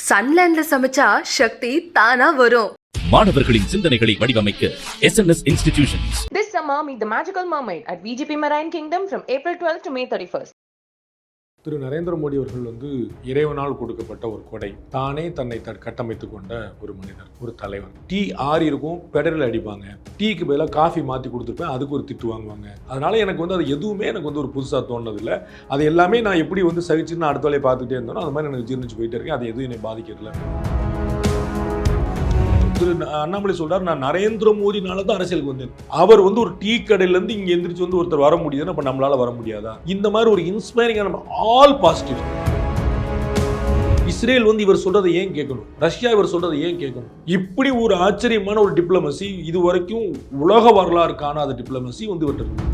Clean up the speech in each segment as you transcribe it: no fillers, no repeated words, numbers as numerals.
சன்லேண்ட்ல சமைச்சா சக்தி தானா வரும். மாணவர்களின் சிந்தனைகளை வடிவமைக்க SNS Institutions. This summer, meet the Magical Mermaid at VGP Marine Kingdom from April 12th to May 31st. திரு நரேந்திர மோடி அவர்கள் இறைவனால் கொடுக்கப்பட்ட ஒரு கொடை. தானே தன்னை கட்டமைத்துக் கொண்ட ஒரு மனிதர், ஒரு தலைவர். டீ ஆறி இருக்கும், பெடரில் அடிப்பாங்க. டீக்கு பதிலாக காஃபி மாற்றி கொடுத்துருப்பேன், அதுக்கு ஒரு திட்டு வாங்குவாங்க. அதனால எனக்கு அது எதுவுமே எனக்கு ஒரு புதுசாக தோணுனதில்லை. அது எல்லாமே நான் எப்படி சகிச்சுன்னு அடுத்த வேலையை பார்த்துட்டே இருந்தோம், அது மாதிரி எனக்கு ஜீர்ணிச்சு போயிட்டே இருக்கேன். அது எதுவும் என்னை பாதிக்கிறதில்ல. திரு அண்ணாமலை சொல்றாரு, நான் நரேந்திர மோடினால தான் அரசியலுக்கு வந்தேன். அவர் ஒரு டீ கடையிலேருந்து இங்கே எந்திரிச்சு ஒருத்தர் வர முடியுதுன்னா அப்போ நம்மளால வர முடியாதா? இந்த மாதிரி ஒரு இன்ஸ்பைரிங்கான ஆல் பாசிட்டிவ். இஸ்ரேல் இவர் சொல்றதை ஏன் கேட்கணும்? ரஷ்யா இவர் சொல்றதை ஏன் கேட்கணும்? இப்படி ஒரு ஆச்சரியமான ஒரு டிப்ளமசி இது வரைக்கும் உலக வரலாறு காணாத டிப்ளமசி இவர்கிட்ட இருக்கு.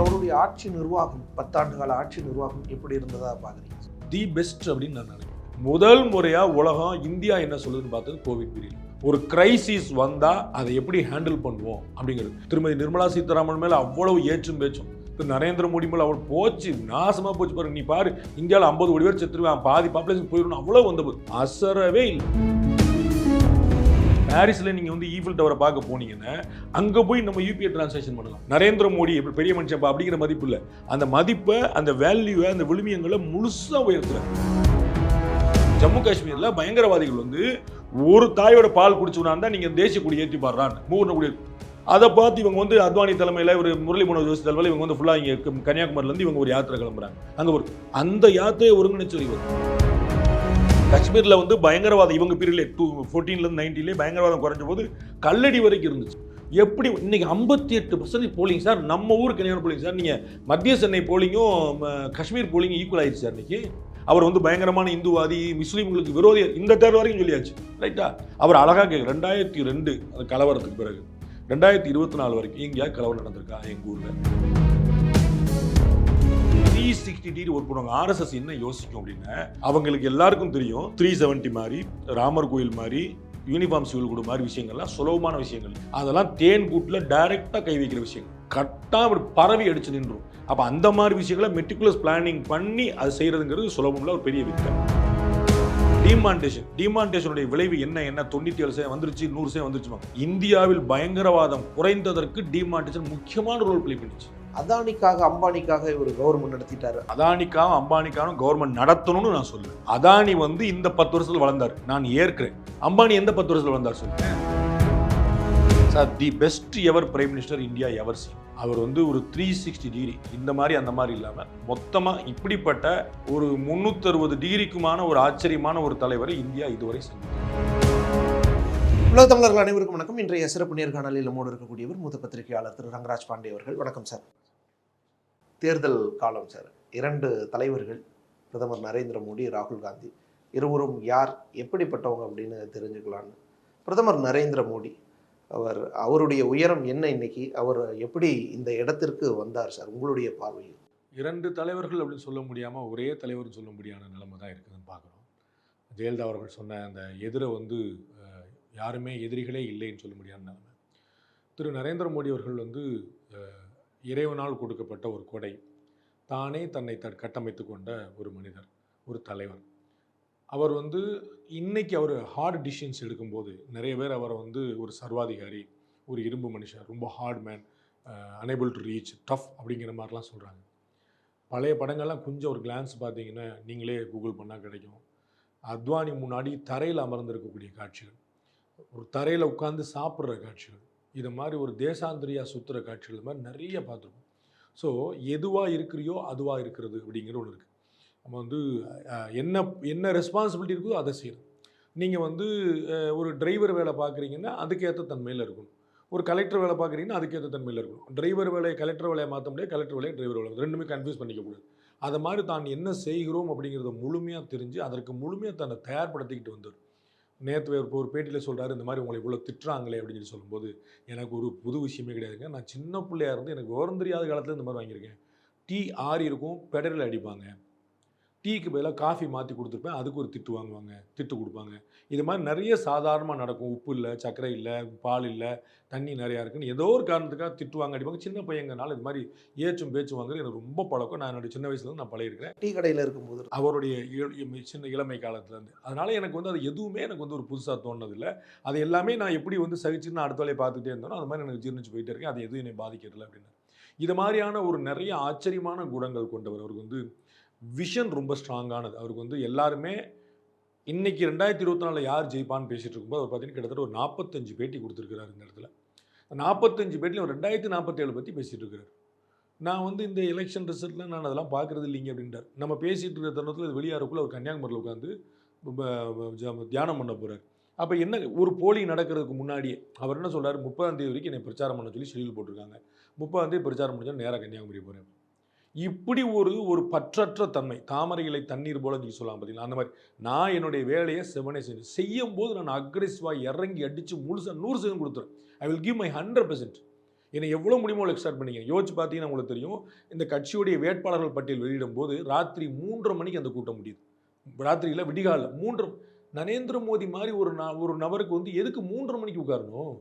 அவருடைய ஆட்சி நிர்வாகம், 10 ஆண்டு கால ஆட்சி நிர்வாகம் எப்படி இருந்ததா பாக்குறீங்க? தி பெஸ்ட் அப்படின்னு நான் நினைக்கிறேன். முதல் முறையா உலகம் இந்தியா என்ன சொல்லுதுன்னு பார்த்தது கோவிட் பீரியட். ஒரு கிரைசிஸ் வந்தா அதை எப்படி ஹேண்டில் பண்ணுவோம் அப்படிங்கிறது. திருமதி நிர்மலா சீதாராமன் மேல அவ்வளவு ஏற்றும் பேச்சும், நரேந்திர மோடி மேல அவள் போச்சு, நாசமா போச்சு பாருங்க. நீ பாரு, இந்தியாவில் 50 கோடி பேர் செத்துருவான், பாதி பாப்புலேஷன் போயிடணும், அவ்வளவு வந்தபோது அசரவே இல்லை. பாரிஸ்ல நீங்க ஈஃபில் டவரை பார்க்க போனீங்கன்னா அங்க போய் நம்ம யூபிஐ டிரான்சாக்ஷன் பண்ணலாம். நரேந்திர மோடி எப்படி பெரிய மனுஷன் அப்படிங்கிற மதிப்பு இல்லை, அந்த மதிப்பை, அந்த வேல்யூவை, அந்த விழுமியங்களை முழுசா உயர்த்துறாங்க. ஜம்மு காஷ்மீர்ல பயங்கரவாதிகள் ஒரு தாயோட பால் குடிச்சுனா தான் நீங்க தேசிய கொடி ஏற்றி பாடுறான்னு மூணு கொடி. அதை பார்த்து இவங்க அத்வானி தலைமையில ஒரு முரளி மனோஜ் ஜோஷி தலைமையில இவங்க ஃபுல்லா இங்க கன்னியாகுமரியில இருந்து இவங்க ஒரு யாத்திரை கிளம்புறாங்க. அங்க அந்த யாத்திரையை ஒருங்கிணைச்சு காஷ்மீர்ல பயங்கரவாதம் இவங்க பீரியட்ல 14ல இருந்து 19ல பயங்கரவாதம் குறைஞ்ச போது கல்லடி வரைக்கும் இருந்துச்சு. எப்படி இன்னைக்கு 58% போலிங் சார், நம்ம ஊருக்கு கல்யாணம் போலிங் சார். நீங்க மத்திய சென்னை போலிங்கும் காஷ்மீர் போலிங்கும் ஈக்குவல் ஆயிடுச்சு சார். இன்னைக்கு அவர் பயங்கரமான இந்துவாதி, முஸ்லீம்களுக்கு விரோதி, இந்த தேர்தல் வரைக்கும் சொல்லியாச்சு, ரைட்டா? அவர் அழகா கேட்க 2002 அந்த கலவரத்துக்கு பிறகு 2024 வரைக்கும் எங்கேயா கலவரம் நடந்திருக்கா எங்க ஊர்ல? 360 டிகிரி ஒர்க் பண்ணுவாங்க. RSS என்ன யோசிக்கும் அப்படின்னா, அவங்களுக்கு எல்லாருக்கும் தெரியும் 370 மாதிரி, ராமர் கோயில் மாதிரி, யூனிஃபார்ம் சிவில் கூட மாதிரி விஷயங்கள்லாம் சுலபமான விஷயங்கள். அதெல்லாம் தேன் கூட்டில் டைரக்டா கை வைக்கிற விஷயங்கள். கரெக்டாக அப்படி பரவி அடிச்சு நின்றும். அப்போ அந்த மாதிரி விஷயங்களை மெட்டிகுலஸ் பிளானிங் பண்ணி அது செய்யறதுங்கிறது சுலபம்ல ஒரு பெரிய வித்தை. டிமான்டேஷனுடைய விளைவு என்ன 97% வந்துருச்சு, 100% வந்துருச்சு. இந்தியாவில் பயங்கரவாதம் குறைந்ததற்கு டிமான்டேஷன் முக்கியமான ரோல் பிளே பண்ணிச்சு. அதானிக்காக அம்பானிக்காக இவர் கவர்மெண்ட் நடத்திட்டாரு. அதானிக்காகவும் அம்பானிக்காகவும் கவர்மெண்ட் நடத்தணும்னு நான் சொல்லுவேன். அதானி இந்த 10 வருஷத்துல வளர்ந்தார், நான் ஏற்கிறேன். அம்பானி எந்த 10 வருஷத்துல வளர்ந்தார் சொல்லுங்க sir. The best ever prime minister India ever seen. அவர் ஒரு 360 டிகிரி இந்த மாதிரி அந்த மாதிரி இல்லாமல் மொத்தமாக இப்படிப்பட்ட ஒரு 360 டிகிரிக்குமான ஒரு ஆச்சரியமான ஒரு தலைவரை இந்தியா இதுவரை சந்தித்தது. உலக தமிழர்கள் அனைவருக்கும் வணக்கம். இன்றைய சிறப்பு நேர்காணலில் நம்மோடு இருக்கக்கூடியவர் மூத்த பத்திரிகையாளர் திரு ரங்கராஜ் பாண்டே அவர்கள். வணக்கம் சார். தேர்தல் காலம் சார். 2 தலைவர்கள், பிரதமர் நரேந்திர மோடி, ராகுல் காந்தி, இருவரும் யார் எப்படிப்பட்டவங்க அப்படின்னு தெரிஞ்சுக்கலான்னு. பிரதமர் நரேந்திர மோடி அவருடைய உயரம் என்ன, இன்னைக்கு அவர் எப்படி இந்த இடத்திற்கு வந்தார் சார் உங்களுடைய பார்வையில்? 2 தலைவர்கள் அப்படின்னு சொல்ல முடியாமல் ஒரே தலைவர் சொல்ல முடியாத நிலைமை தான் இருக்குதுன்னு பார்க்குறோம். ஜெயலலிதா அவர்கள் சொன்ன அந்த எதிரை யாருமே எதிரிகளே இல்லைன்னு சொல்ல முடியாத நிலைமை. திரு நரேந்திர மோடி அவர்கள் இறைவனால் கொடுக்கப்பட்ட ஒரு கொடை. தானே தன்னை கட்டமைத்து கொண்ட ஒரு மனிதர், ஒரு தலைவர். அவர் இன்னைக்கு அவர் ஹார்ட் டிசிஷன்ஸ் எடுக்கும்போது நிறைய பேர் அவரை ஒரு சர்வாதிகாரி, ஒரு இரும்பு மனுஷன், ரொம்ப hard man, unable to reach, tough அப்படிங்கிற மாதிரிலாம் சொல்கிறாங்க. பழைய படங்கள்லாம் கொஞ்சம் ஒரு கிளான்ஸ் பார்த்தீங்கன்னா நீங்களே கூகுள் பண்ணால் கிடைக்கும். அத்வானி முன்னாடி தரையில் அமர்ந்திருக்கக்கூடிய காட்சிகள், ஒரு தரையில் உட்காந்து சாப்பிட்ற காட்சிகள், இது மாதிரி ஒரு தேசாந்திரியா சுற்றுற காட்சிகள் மாதிரி நிறைய பார்த்துருக்கோம். ஸோ எதுவாக இருக்கிறியோ அதுவாக இருக்கிறது அப்படிங்கிற ஒன்று இருக்குது. நம்ம என்ன ரெஸ்பான்சிபிலிட்டி இருக்குதோ அதை செய்யணும். நீங்கள் ஒரு டிரைவர் வேலை பார்க்குறீங்கன்னா அதுக்கேற்ற தன்மையில் இருக்கணும். ஒரு கலெக்டர் வேலை பார்க்குறீங்கன்னா அதுக்கேற்ற தன்மையில் இருக்கணும். டிரைவர் வேலையை கலெக்டர் வேலையை மாற்ற முடியாது, கலெக்டர் வேலையை டிரைவர் வேலை, ரெண்டுமே கன்ஃபியூஸ் பண்ணிக்கக்கூடாது. அதை மாதிரி தான் என்ன செய்கிறோம் அப்படிங்கிறத முழுமையாக தெரிஞ்சு அதற்கு முழுமையாக தன்னை தயார்படுத்திக்கிட்டு வந்தார். நேற்று ஒரு பேட்டியில் சொல்கிறாரு, இந்த மாதிரி உங்களை இவ்வளோ திட்டுறாங்களே அப்படின்னு சொல்லும்போது, எனக்கு ஒரு புது விஷயமே கிடையாதுங்க. நான் சின்ன பிள்ளையாக இருந்து எனக்கு விவரம் தெரியாத காலத்தில் இந்த மாதிரி வாங்கியிருக்கேன். டீ ஆறி இருக்கும், பெடரில் அடிப்பாங்க. டீக்கு பதிலாக காஃபி மாற்றி கொடுத்துருப்பேன், அதுக்கு ஒரு திட்டு வாங்குவாங்க, திட்டு கொடுப்பாங்க. இது மாதிரி நிறைய சாதாரணமாக நடக்கும். உப்பு இல்லை, சர்க்கரை இல்லை, பால் இல்லை, தண்ணி நிறையா இருக்குன்னு ஏதோ ஒரு காரணத்துக்காக திட்டுவாங்க, அடிப்பாங்க. சின்ன பையங்கனால இது மாதிரி ஏச்சும் பேச்சு வாங்குறது எனக்கு ரொம்ப பழக்கம். நான் என்னுடைய சின்ன வயசுலேருந்து நான் பழகிருக்கிறேன், டீ கடையில் இருக்கும்போது. அவருடைய சின்ன இளமை காலத்துலேருந்து. அதனால் எனக்கு வந்து அது எதுவுமே எனக்கு வந்து ஒரு புதுசாக தோணுனதில்லை. அது எல்லாமே நான் எப்படி வந்து சகிச்சுன்னு அடுத்த வேலையை பார்த்துட்டே இருந்தோம், அது மாதிரி எனக்கு ஜீர்ணிச்சு போயிட்டே இருக்கேன். அது எதுவும் என்னை பாதிக்கிறதில்ல அப்படின்னு. இது மாதிரியான ஒரு நிறைய ஆச்சரியமான குணங்கள் கொண்டவர். அவருக்கு வந்து விஷன் ரொம்ப ஸ்ட்ராங்கானது. அவருக்கு வந்து எல்லாருமே இன்னைக்கு 2024 யார் ஜெயிப்பான்னு பேசிட்டு இருக்கும்போது அவர் பார்த்தீங்கன்னா கிட்டத்தட்ட ஒரு 45 பேட்டி கொடுத்துருக்கிறார். இந்த இடத்துல 45 பேட்டியில் ஒரு 2047 பற்றி பேசிகிட்டு இருக்கிறார். நான் வந்து இந்த எலெக்ஷன் ரிசல்ட்டில் நான் அதெல்லாம் பார்க்குறது இல்லைங்க அப்படின்றார். நம்ம பேசிகிட்டு இருக்கிற தருணத்தில் இது வெளியாகிறக்குள்ள அவர் கன்னியாகுமரியில் உட்காந்து தியானம் பண்ண போகிறார். அப்போ என்ன, ஒரு போலிங் நடக்கிறதுக்கு முன்னாடியே அவர் என்ன சொல்கிறார், 30ஆம் தேதி வரைக்கும் என்னை பிரச்சாரம் பண்ண சொல்லி ஷெடியூல் போட்டிருக்காங்க. 30ஆம் தேதி பிரச்சாரம் முடிஞ்சால் நேராக கன்னியாகுமரி போகிறேன். இப்படி ஒரு பற்றற்ற தன்மை, தாமரை இலை தண்ணீர் போல நீங்கள் சொல்லலாம் பார்த்தீங்களா, அந்த மாதிரி நான் என்னுடைய வேலையை செவனே செய்யும் போது நான் அக்ரெசிவாக இறங்கி அடித்து முழுசாக 100% கொடுத்துறேன். I will give my 100%. என்னை எவ்வளோ முடியுமோ எக்ஸ்டார்ட் பண்ணிங்க. யோசிச்சு பார்த்தீங்கன்னா உங்களுக்கு தெரியும், இந்த கட்சியுடைய வேட்பாளர்கள் பட்டியல் வெளியிடும் போது ராத்திரி 3:30 மணிக்கு அந்த கூட்டம் முடியுது. ராத்திரியில் விடிகாலில் 3. நரேந்திர மோடி மாதிரி ஒரு நபருக்கு வந்து எதுக்கு 3:30 மணிக்கு உட்காரணும்?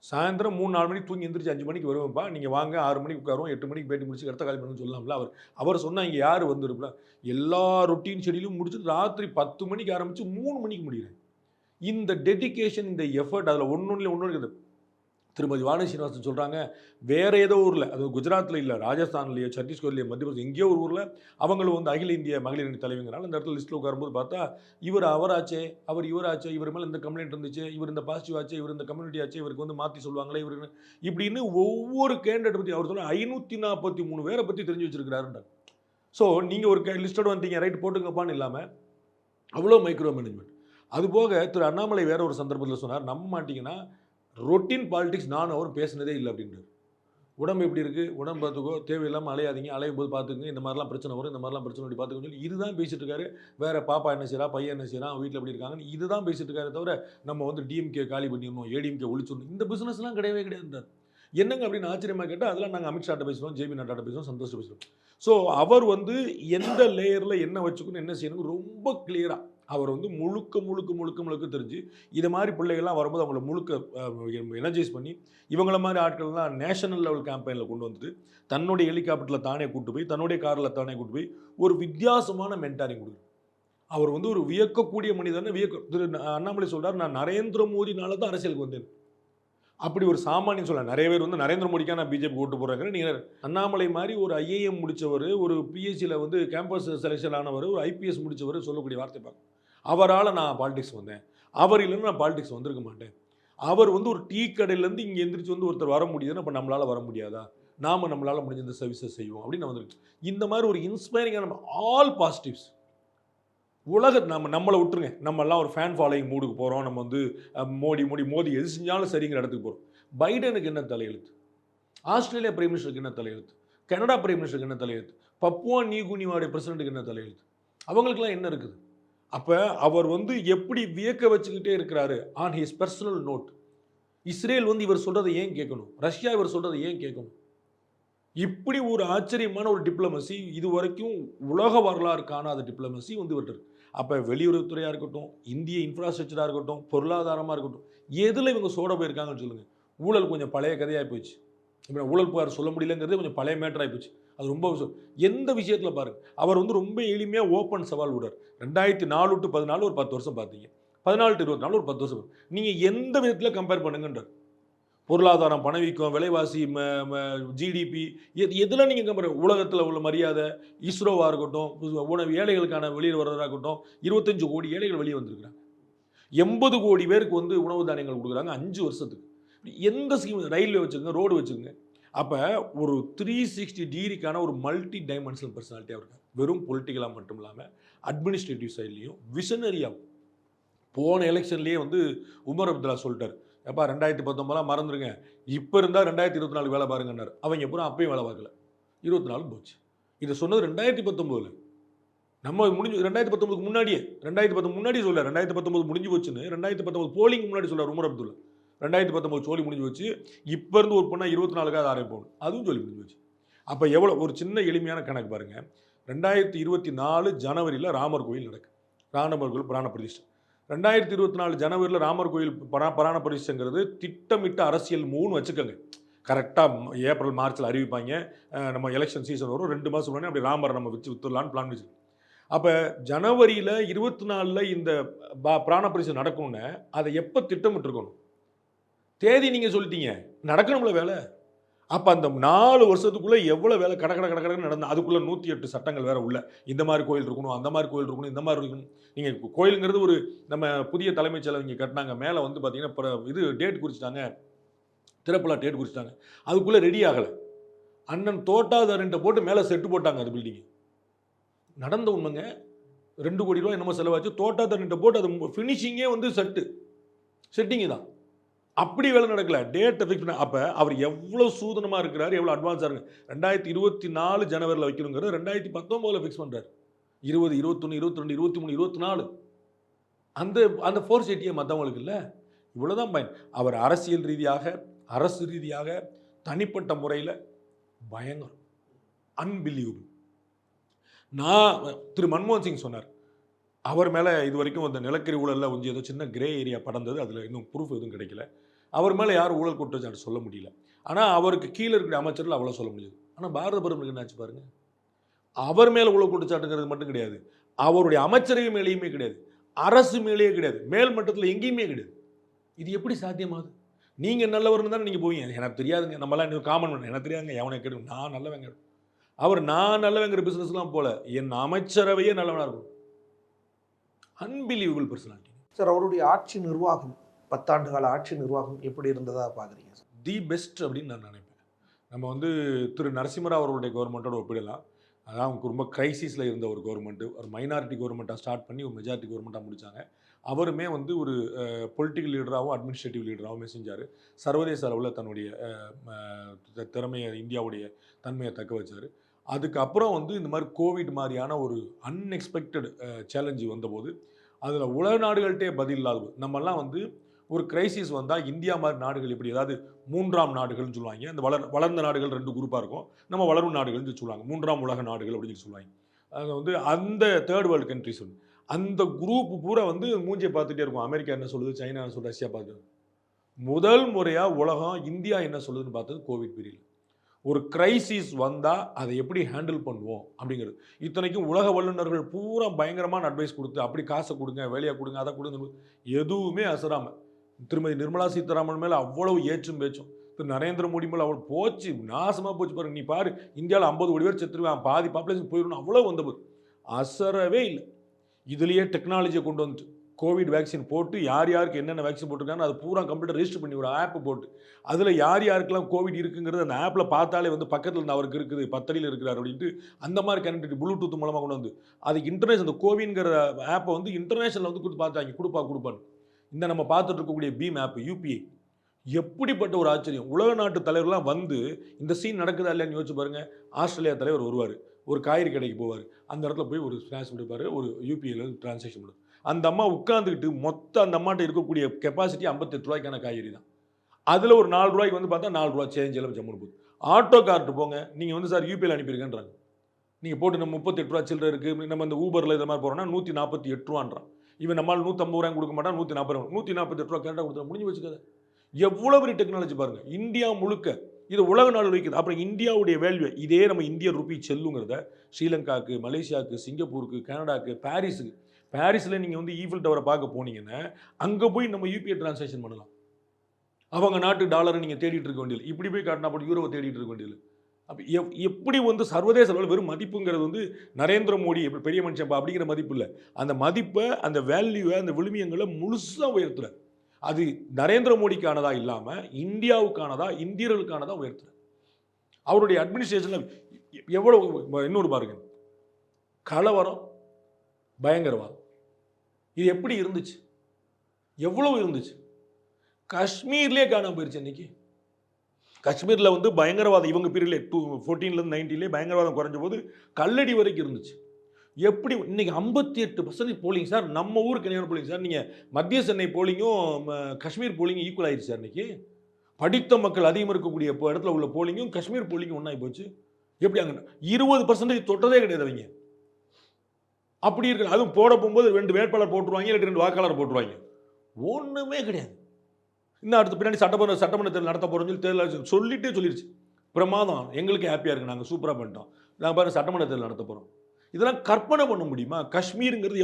சாயந்தரம் 3-4 மணிக்கு தூங்கி எந்திரிச்சு 5 மணிக்கு வருவேன்ப்பா, நீங்கள் வாங்க 6 மணிக்கு உட்காருவோம், 8 மணிக்கு பேட்டி முடிச்சு இடத்த காலி பண்ணுன்னு சொல்லலாம்ல. அவர் சொன்னால் இங்கே யார் வந்துருப்பா, எல்லா ரொட்டீன் ஷெடியூலும் முடிச்சுட்டு ராத்திரி 10 மணிக்கு ஆரம்பித்து 3 மணிக்கு முடிகிறேன். இந்த டெடிக்கேஷன், இந்த எஃபர்ட், அதில் ஒன்று இருக்குது. திருமதி வாணி சீனிவாசன் சொல்கிறாங்க, வேறு ஏதோ ஊரில், அது குஜராத்தில் இல்லை, ராஜஸ்தான்லேயோ சத்தீஸ்கர்லேயோ மத்திய பிரதேசம் எங்கேயோ ஒரு ஊரில் அவங்களும் வந்து அகில இந்திய மகளிர் அணி தலைவங்கனால அந்த இடத்துல லிஸ்ட்டில் உட்காரும்போது பார்த்தா அவராச்சே, இவராச்சே, இவர் மேலே இந்த கம்ப்ளைண்ட் இருந்துச்சு, இவர் இந்த பாசிட்டிவ் ஆச்சு, இவர் இந்த கம்யூனிட்டி ஆச்சு, இவருக்கு வந்து மாற்றி சொல்லுவாங்களே இவருக்கு இப்படின்னு ஒவ்வொரு கேண்டிடேட் பற்றி அவர் சொல்ல 543 பேரை பற்றி தெரிஞ்சு வச்சிருக்கிறாருன்றாங்க. ஸோ நீங்கள் ஒரு லிஸ்டோடு வந்தீங்க, ரைட் போட்டுங்கப்பான்னு இல்லாமல் அவ்வளோ மைக்ரோ மேனேஜ்மெண்ட். அதுபோக திரு அண்ணாமலை வேற ஒரு சந்தர்ப்பத்தில் சொன்னார், நம்ப மாட்டிங்கன்னா ரொட்டீன் பாலிடிக்ஸ் நான் அவர் பேசினதே இல்லை அப்படின்றார். உடம்பு எப்படி இருக்குது, உடம்பு பார்த்துக்கோ, தேவையில்லாமல் அலையாதீங்க, அலையும் போது பார்த்துக்குங்க, இந்த மாதிரிலாம் பிரச்சனை வரும், இந்த மாதிரிலாம் பிரச்சனை அப்படி பார்த்துக்கோன்னு சொல்லி இதுதான் பேசிட்டு இருக்காரு. வேறு பாப்பா என்ன செய்யறா, பையன் என்ன செய்யறான், வீட்டில் எப்படி இருக்காங்கன்னு இதுதான் பேசிட்டு இருக்காரு. தவிர நம்ம வந்து டிஎம்கே காலி பண்ணிடணும், ஏடிஎம்கே ஒழிச்சிடணும், இந்த பிஸ்னஸ்லாம் கிடையவே கிடையாதுன்றார். என்னங்க அப்படின்னு ஆச்சரியமாக கேட்டால் அதெல்லாம் நாங்கள் அமித்ஷாட்ட பேசுகிறோம், ஜேபி நட்டாட்ட பேசுகிறோம், சந்தோஷம் பேசுகிறோம். ஸோ அவர் வந்து எந்த லேயரில் என்ன வச்சுக்கணும், என்ன செய்யணும் ரொம்ப கிளியராக அவர் வந்து முழுக்க தெரிஞ்சு இது மாதிரி பிள்ளைகள்லாம் வரும்போது அவங்கள முழுக்க எனர்ஜைஸ் பண்ணி இவங்கள மாதிரி ஆட்கள்லாம் நேஷனல் லெவல் கேம்பெயினில் கொண்டு வந்துட்டு தன்னுடைய ஹெலிகாப்டரில் தானே கூட்டு போய், தன்னுடைய காரில் தானே கூட்டு போய் ஒரு வித்தியாசமான மென்டாரிங் கொடுக்குறாரு. அவர் வந்து ஒரு வியக்கக்கூடிய மனிதனை திரு அண்ணாமலை சொல்கிறார், நான் நரேந்திர மோடினால தான் அரசியலுக்கு வந்தேன். அப்படி ஒரு சாமானியன் சொல்ல, நிறைய பேர் வந்து நரேந்திர மோடிக்காக நான் பிஜேபி ஓட்டு போடுறாங்க. நீங்கள் அண்ணாமலை மாதிரி ஒரு ஐஏஎம் முடித்தவர், ஒரு பிஎஸ்சியில் வந்து கேம்பஸ் செலெக்ஷன் ஆனவர், ஒரு ஐபிஎஸ் முடித்தவர் சொல்லக்கூடிய வார்த்தை பார்க்க, அவரால் நான் பாலிடிக்ஸ் வந்தேன், அவர் இல்லைன்னு நான் பாலிடிக்ஸ் வந்திருக்க மாட்டேன். அவர் வந்து ஒரு டீ கடையிலேருந்து இங்கே எந்திரிச்சு வந்து ஒருத்தர் வர முடியுதுன்னா அப்போ நம்மளால் வர முடியாதா, நம்மளால் முடிஞ்ச இந்த சர்வீஸை செய்வோம் அப்படின்னு வந்துருக்கு. இந்த மாதிரி ஒரு இன்ஸ்பைரிங்கான ஆல் பாசிட்டிவ்ஸ். நம்மளை விட்டுருங்க, நம்மெல்லாம் ஒரு ஃபேன் ஃபாலோயிங் மூடுக்கு போகிறோம், நம்ம வந்து மோடி எது செஞ்சாலும் சரிங்கிற இடத்துக்கு போகிறோம். பைடனுக்கு என்ன தலையெழுத்து, ஆஸ்திரேலியா பிரைம் மினிஸ்டருக்கு என்ன தலையெழுத்து, கனடா பிரைம் மினிஸ்டருக்கு என்ன தலையெழுத்து, பப்புவா நியூகினியாவுடைய பிரசிடென்ட்டுக்கு என்ன தலையெழுத்து, அவங்களுக்குலாம் என்ன இருக்குது? அப்போ அவர் வந்து எப்படி வியக்க வச்சுக்கிட்டே இருக்கிறாரு. On his personal note, Israel வந்து இவர் சொல்கிறத ஏன் கேட்கணும், ரஷ்யா இவர் சொல்கிறத ஏன் கேட்கணும்? இப்படி ஒரு ஆச்சரியமான ஒரு டிப்ளமசி, இது வரைக்கும் உலக வரலாறு காணாத டிப்ளமசி வந்து இவர்கிட்ட இருக்கு. அப்போ வெளியுறவுத்துறையாக இருக்கட்டும், இந்திய இன்ஃப்ராஸ்ட்ரக்சராக இருக்கட்டும், பொருளாதாரமாக இருக்கட்டும், எதில் இவங்க சோட போயிருக்காங்கன்னு சொல்லுங்கள். ஊழல் கொஞ்சம் பழைய கதையாக போயிடுச்சு. இப்போ ஊழல் புகார் சொல்ல முடியலங்கிறது கொஞ்சம் பழைய மேட்டராக போயிடுச்சு. அது ரொம்ப எந்த விஷயத்தில் பாருங்கள், அவர் வந்து ரொம்ப எளிமையாக ஓப்பன் சவால் விடுறார். 2004 to 14 ஒரு 10 வருஷம் பார்த்தீங்க, 14 to 24 ஒரு 10 வருஷம். நீங்கள் எந்த விதத்தில் கம்பேர் பண்ணுங்கன்றார். பொருளாதாரம், பணவீக்கம், விலைவாசி, ஜிடிபி, எதில் நீங்கள் கம்பேர், உலகத்தில் உள்ள மரியாதை, இஸ்ரோவாக இருக்கட்டும், உணவு ஏழைகளுக்கான வெளியில் வர்றதாக இருக்கட்டும், 25 கோடி ஏழைகள் வெளியே வந்திருக்கிறாங்க. 80 கோடி பேருக்கு வந்து உணவு தானியங்கள் கொடுக்குறாங்க 5 வருஷத்துக்கு. எந்த ஸ்கீம், ரயில்வே வச்சுக்கோங்க, ரோடு வச்சுக்கோங்க. அப்போ ஒரு 360 டிகிரிக்கான ஒரு மல்டி டைமென்ஷனல் பர்சனாலிட்டியாக இருக்காங்க. வெறும் பொலிட்டிக்கலாக மட்டும் இல்லாமல் அட்மினிஸ்ட்ரேட்டிவ் சைட்லேயும் விஷனரியாக. போன எலெக்ஷன்லேயே வந்து உமர் அப்துல்லா சொல்லிட்டார், எப்பா 2019 மறந்துருங்க, இப்போ இருந்தால் 2024 வேலை பாருங்கன்னார். அவங்க பூரா அப்பயும் வேலை பார்க்கல, 24 போச்சு. இதை சொன்னது 2019. நம்ம முடிஞ்சு 2019 முன்னாடியே, 2019 முன்னாடி சொல்ல, 2019 முடிஞ்சு போச்சுன்னு 2019 போலிங் முன்னாடி சொல்கிறார் உமர் அப்துல்லா. 2019 சோழி முடிஞ்சு வச்சு, இப்போ இருந்து ஒரு பொண்ணா 24க்காவது ஆரம்பிப்போம், அதுவும் சொல்லி முடிஞ்சு வச்சு. அப்போ எவ்வளோ ஒரு சின்ன எளிமையான கணக்கு பாருங்கள். 2024 ஜனவரியில் ராமர் கோயில் நடக்கு. ராமர் கோயில் பிராண பிரதிஷ்டை. 2024 ஜனவரியில் ராமர் கோயில் பிராண பிரதிஷ்டைங்கிறது திட்டமிட்ட அரசியல் மூவ்னு வச்சுக்கோங்க. கரெக்டாக ஏப்ரல் மார்ச்சில் அறிவிப்பாங்க. நம்ம எலெக்ஷன் சீசன் வரும், 2 மாதம் முன்னாடி அப்படி ராமரை நம்ம வித்துடலான்னு பிளான் வச்சு. அப்போ ஜனவரியில் 24 இந்த பிராண பிரதிஷ்டை நடக்கும்னு அதை எப்போ திட்டமிட்டுருக்கணும்? தேதி நீங்கள் சொல்லிட்டீங்க, நடக்கணும்ல வேலை. அப்போ அந்த 4 வருஷத்துக்குள்ளே எவ்வளோ வேலை கடன்னு நடந்து, அதுக்குள்ளே 108 சட்டங்கள் வேறு உள்ள. இந்த மாதிரி கோயில் இருக்கணும், அந்த மாதிரி கோயில் இருக்கணும், இந்த மாதிரி இருக்கணும். நீங்கள் கோயிலுங்கிறது ஒரு நம்ம புதிய தலைமைச் செயலர் இங்கே கட்டினாங்க. மேலே வந்து பார்த்தீங்கன்னா இது டேட் குறிச்சிட்டாங்க, திறப்பலா டேட் குறிச்சிட்டாங்க. அதுக்குள்ளே ரெடி ஆகலை. அண்ணன் தோட்டாதாரன்ட்ட போட்டு மேலே செட்டு போட்டாங்க. அது பில்டிங்கு நடந்த உண்மைங்க. 2 கோடி ரூபா என்னமோ செலவாச்சு. தோட்டாதாரன்ட்ட போட்டு அது ஃபினிஷிங்கே வந்து செட்டிங்கு தான். அப்படி வேலை நடக்கல, டேட்டை ஃபிக்ஸ் பண்ண. அப்போ அவர் எவ்வளோ சூதனமாக இருக்கிறார், எவ்வளோ அட்வான்ஸாக இருக்கு. 2024 ஜனவரியில் வைக்கணுங்கிறது 2019 ஃபிக்ஸ் பண்ணுறாரு. 20, 21, 22, 23, 24 அந்த ஃபோர்ஸ் எட்டியே மற்றவங்களுக்கு இல்லை. இவ்வளோதான் பயன். அவர் அரசியல் ரீதியாக, அரசு ரீதியாக, தனிப்பட்ட முறையில் பயங்கரம், அன்பிலீவபிள். திரு மன்மோகன் சிங் சொன்னார், அவர் மேலே இது வரைக்கும் அந்த நிலக்கரி ஊழலில் கொஞ்சம் ஏதோ சின்ன கிரே ஏரியா படந்தது, அதில் இன்னும் ப்ரூஃப் எதுவும் கிடைக்கல. அவர் மேலே யாரும் ஊழல் குற்றச்சாட்டு சொல்ல முடியல. ஆனால் அவருக்கு கீழே இருக்கிற அமைச்சர்கள் அவ்வளோ சொல்ல முடியாது. ஆனால் பாரத பிரதமருக்கு என்னாச்சு பாருங்க, அவர் மேலே ஊழல் குற்றச்சாட்டுங்கிறது மட்டும் கிடையாது, அவருடைய அமைச்சரவை மேலேயுமே கிடையாது, அரசு மேலேயே கிடையாது, மேல் மட்டத்தில் எங்கேயுமே கிடையாது. இது எப்படி சாத்தியமாகுது? நீங்கள் நல்லவர்னு தானே நீங்கள் போவீங்க. எனக்கு தெரியாதுங்க, நம்மளாம் இன்னும் காமன் பண்ண எனக்கு தெரியாதுங்க, எவனை கேட்டு நான் நல்லவங்க. அவர் நான் நல்லவங்கிற பிஸ்னஸ்லாம் போல, என் அமைச்சரவையே நல்லவனாக இருக்கும். Unbelievable personality sir. அவருடைய ஆட்சி நிர்வாகம், 10 ஆண்டு கால ஆட்சி நிர்வாகம் எப்படி இருந்ததா பார்க்குறீங்க சார்? தி பெஸ்ட் அப்படின்னு நான் நினைப்பேன். நம்ம வந்து திரு நரசிம்மராவ் அவருடைய கவர்மெண்ட்டோட ஒப்பிடலாம். அதான் அவங்க ரொம்ப கிரைசிஸில் இருந்த ஒரு கவர்மெண்ட்டு, ஒரு மைனாரிட்டி கவர்மெண்ட்டாக ஸ்டார்ட் பண்ணி ஒரு மெஜாரிட்டி கவர்மெண்ட்டாக முடித்தாங்க. அவருமே வந்து ஒரு பொலிட்டிக்கல் லீடராகவும் அட்மினிஸ்ட்ரேட்டிவ் லீடராகவும் செஞ்சார். சர்வதேச அளவில் தன்னுடைய திறமையை, இந்தியாவுடைய தன்மையை தக்க வச்சார். அதுக்கப்புறம் வந்து இந்த மாதிரி கோவிட் மாதிரியான ஒரு அன்எக்ஸ்பெக்டட் சேலஞ்சு வந்தபோது அதில் உலக நாடுகள்கிட்டே பதில் இல்லாத நம்மெல்லாம் வந்து ஒரு கிரைசிஸ் வந்தால் இந்தியா மாதிரி நாடுகள் இப்படி ஏதாவது 3ஆம் நாடுகள்னு சொல்லுவாங்க. அந்த வளர்ந்த நாடுகள் 2 குரூப்பாக இருக்கும், நம்ம வளரும் நாடுகள்னு சொல்லுவாங்க, 3ஆம் உலக நாடுகள் அப்படின்னு சொல்லுவாங்க. அது வந்து அந்த தேர்ட் வேர்ல்டு கண்ட்ரிஸ் வந்து அந்த குரூப் பூரா வந்து மூஞ்சியை பார்த்துட்டே இருக்கும். அமெரிக்கா என்ன சொல்லுது, சைனா என்ன சொல்லுது, ரஷ்யா பார்த்துட்டு. முதல் முறையாக உலகம் இந்தியா என்ன சொல்லுதுன்னு பார்த்தது கோவிட் பீரியட். ஒரு கிரைசிஸ் வந்தால் அதை எப்படி ஹேண்டில் பண்ணுவோம் அப்படிங்கிறது. இத்தனைக்கும் உலக வல்லுநர்கள் பூரா பயங்கரமான அட்வைஸ் கொடுத்து, அப்படி காசை கொடுங்க, வேலையை கொடுங்க, அதை கொடுங்க, எதுவுமே அசராமல் திருமதி நிர்மலா சீதாராமன் மேலே அவ்வளவு ஏற்றும் பேச்சும், திரு நரேந்திர மோடி மேலே அவ்வளோ போச்சு, நாசமாக போச்சு பாருங்க. நீ பாரு, இந்தியாவில் 50 கோடி பேர் செத்துருவான், பாதி பாப்புலேஷன் போயிடணும், அவ்வளோ வந்தபோது அசரவே இல்லை. இதுலேயே டெக்னாலஜியை கொண்டு வந்துட்டு கோவிட் வேக்சின் போட்டு யார் யாருக்கு என்னென்ன வேக்சின் போட்டிருக்காங்க அது பூரா கம்ப்யூட்டர் ரெஜிஸ்டர் பண்ணி ஒரு ஆப் போட்டு அதில் யார் யாருக்கெல்லாம் கோவிட் இருக்குங்கிறது அந்த ஆப்பில் பார்த்தாலே வந்து பக்கத்தில் இருந்து அவருக்கு இருக்குது, 10 அடியில் இருக்கிறார் அப்படின்ட்டு அந்த மாதிரி கனெக்டிவிட்டி ப்ளூடூத் மூலமாக கொண்டு வந்து அதுக்கு இன்டர்நேஷனல் அந்த கோவின்கிற ஆப்பை வந்து இன்டர்நேஷனல் வந்து கொடுத்து பார்த்தாங்க, கொடுப்பான்னு. இந்த நம்ம பார்த்துட்டு இருக்கக்கூடிய பீம் ஆப், யூபிஐ, எப்படிப்பட்ட ஒரு ஆச்சரியம். உலக நாட்டு தலைவர்லாம் வந்து இந்த சீன் நடக்குதா இல்லையான்னு யோசிச்சு பாருங்க. ஆஸ்திரேலியா தலைவர் வருவார், ஒரு காய்கறி கடைக்கு போவார், அந்த இடத்துல போய் ஒரு ஸ்நாக்ஸ் கொடுப்பார், ஒரு யூபிஐயில் டிரான்சாக்ஷன் பண்ணுவார். அந்த அம்மா உட்காந்துக்கிட்டு மொத்தம் அந்த அம்மாட்ட இருக்கக்கூடிய கெப்பாசிட்டி 58 ரூபாய்க்கான காய்கறி தான். அதில் ஒரு 4 ரூபாய்க்கு வந்து பார்த்தா 4 ரூபா சேஞ்ச் எல்லாம் ஜம்முன்னு போகுது. ஆட்டோ கார்ட்டு போங்க, நீங்கள் வந்து சார் யூபிஐயில் அனுப்பியிருக்கேன்றாங்க. நீங்கள் போட்டு நம்ம 38 ரூபா சில்லற இருக்குது, நம்ம இந்த ஊபரில் இது மாதிரி போகிறோம்னா 148 ரூபான்றான். இவன் நம்மளால் 150 ரூபாய் கொடுக்க மாட்டான், 140 ரூபா, 148 ரூபா கரெக்டாக கொடுத்தா முடிஞ்சு வச்சுக்காது. எவ்வளோ பெரிய டெக்னாலஜி பாருங்கள். இந்தியா முழுக்க இது உலக நாடு வைக்குது. அப்புறம் இந்தியாவுடைய வேல்யூ இதே நம்ம இந்திய ரூபி செல்லுங்கிறத ஸ்ரீலங்காவுக்கு, மலேசியாவுக்கு, சிங்கப்பூருக்கு, கனடாவுக்கு, பாரிஸில் நீங்கள் வந்து ஈஃபில் டவரை பார்க்க போனீங்கன்னா அங்கே போய் நம்ம யூபிஐ டிரான்சாக்ஷன் பண்ணலாம். அவங்க நாட்டு டாலரை நீங்கள் தேடிட்டு இருக்க வேண்டியது, இப்படி போய் காட்டினா போட்டு யூரோவை தேடிட்டு இருக்க வேண்டியது. அப்போ எப்படி வந்து சர்வதேச அளவில் வெறும் மதிப்புங்கிறது வந்து நரேந்திர மோடி எப்படி பெரிய மனுஷன் அப்படிங்கிற மதிப்பு இல்லை. அந்த மதிப்பை, அந்த வேல்யூவை, அந்த விழுமியங்களை முழுசாக உயர்த்துற. அது நரேந்திர மோடிக்கானதா இல்லாமல் இந்தியாவுக்கானதா, இந்தியர்களுக்கானதா உயர்த்துற. அவருடைய அட்மினிஸ்ட்ரேஷனில் எவ்வளோ, இன்னொரு பாருங்க, கலவரம், பயங்கரவாதம், இது எப்படி இருந்துச்சு, எவ்வளவு இருந்துச்சு. காஷ்மீர்லேயே காணாம போயிருச்சு. இன்னைக்கு காஷ்மீரில் வந்து பயங்கரவாதம் இவங்க பீரியட்ல 2014 19 பயங்கரவாதம் குறைஞ்ச போது கல்லடி வரைக்கும் இருந்துச்சு. எப்படி இன்னைக்கு 58% போலிங் சார். நம்ம ஊருக்கு என்ன போலிங் சார், நீங்கள் மத்திய சென்னை போலிங்கும் காஷ்மீர் போலிங்கும் ஈக்குவல் ஆயிடுச்சு சார். இன்னைக்கு படித்த மக்கள் அதிகம் இருக்கக்கூடிய இடத்துல உள்ள போலிங்கும் காஷ்மீர் போலிங்கும் ஒன்றாகி போச்சு. எப்படி அங்கே 20% தொட்டதே கிடையாது அவங்க. அப்படி இருக்கு. அதுவும் போட போகும்போது 2 வேட்பாளர் போட்டுருவாங்க, இல்லை 2 வாக்காளர் போட்டுருவாங்க. ஒன்றுமே கிடையாது. இன்னும் அடுத்து பின்னாடி சட்டமன்ற தேர்தல் நடத்த போகிறோம்னு சொல்லி தேர்தல் சொல்லிடுச்சு. பிரமாதம், எங்களுக்கு ஹாப்பியாக இருக்குது, நாங்கள் சூப்பராக பண்ணிட்டோம், நாங்கள் பாருங்கள் சட்டமன்ற தேர்தல் நடத்த போகிறோம். இதெல்லாம் கற்பனை பண்ண முடியுமா? காஷ்மீருங்கிறது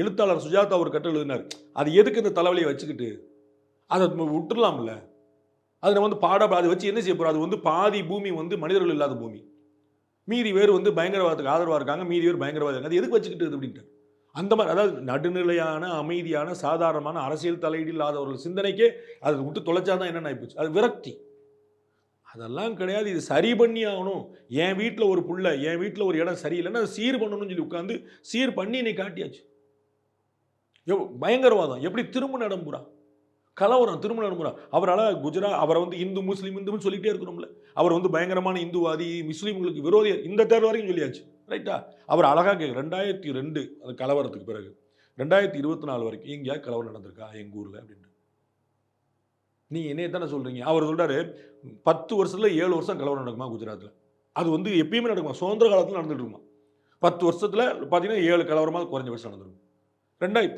எழுத்தாளர் சுஜாதா ஒரு கட்டுரை எழுதினார். அது எதுக்கு இந்த தலைவலியை வச்சுக்கிட்டு அதை விட்டுடலாம்ல. அதை வந்து அதை வச்சு என்ன செய்ய போகிறோம்? அது வந்து பாதி பூமி வந்து மனிதர்கள் இல்லாத பூமி, மீதி பேர் வந்து பயங்கரவாதத்துக்கு ஆதரவாக இருக்காங்க, மீதி பேர் பயங்கரவாதம். அது எதுக்கு வச்சுக்கிட்டு அப்படின்ட்டு அந்த மாதிரி, அதாவது நடுநிலையான அமைதியான சாதாரணமான அரசியல் தலையீடு இல்லாதவர்கள் சிந்தனைக்கே அதை விட்டு தொலைச்சாதான் என்னென்ன ஆயிப்போச்சு. அது விரக்தி. அதெல்லாம் கிடையாது. இது சரி பண்ணி ஆகணும். என் வீட்டில் ஒரு புள்ள, என் வீட்டில் ஒரு இடம் சரியில்லைன்னா அதை சீர் பண்ணணும்னு சொல்லி உட்காந்து சீர் பண்ணி இன்னைக்கு காட்டியாச்சு. பயங்கரவாதம் எப்படி திரும்ப நடம்புறா, கலவரம் திரும்ப நடம்புறா. அவரால் அவரை வந்து இந்து முஸ்லீம் சொல்லிட்டே இருக்கிறோம்ல. அவர் வந்து பயங்கரமான இந்துவாதி, முஸ்லீம்களுக்கு விரோதி, இந்த தேர்தல் வரைக்கும் சொல்லியாச்சு, ரைட்டா? அவர் அழகாக கேட்க 2002 அந்த கலவரத்துக்கு பிறகு 2024 வரைக்கும் எங்கேயாவது கலவரம் நடந்திருக்கா எங்கள் ஊரில் அப்படின்ட்டு நீங்கள் என்னைய தானே சொல்கிறீங்க? அவர் சொல்கிறாரு 10 வருஷத்தில் 7 வருஷம் கலவரம் நடக்குமா குஜராத்தில்? அது வந்து எப்பயுமே நடக்குமா? சுதந்திர காலத்தில் நடந்துட்டு இருக்குமா? 10 வருஷத்தில் பார்த்தீங்கன்னா 7 கலவரமாக குறைஞ்ச வருஷம் நடந்துருக்கும்.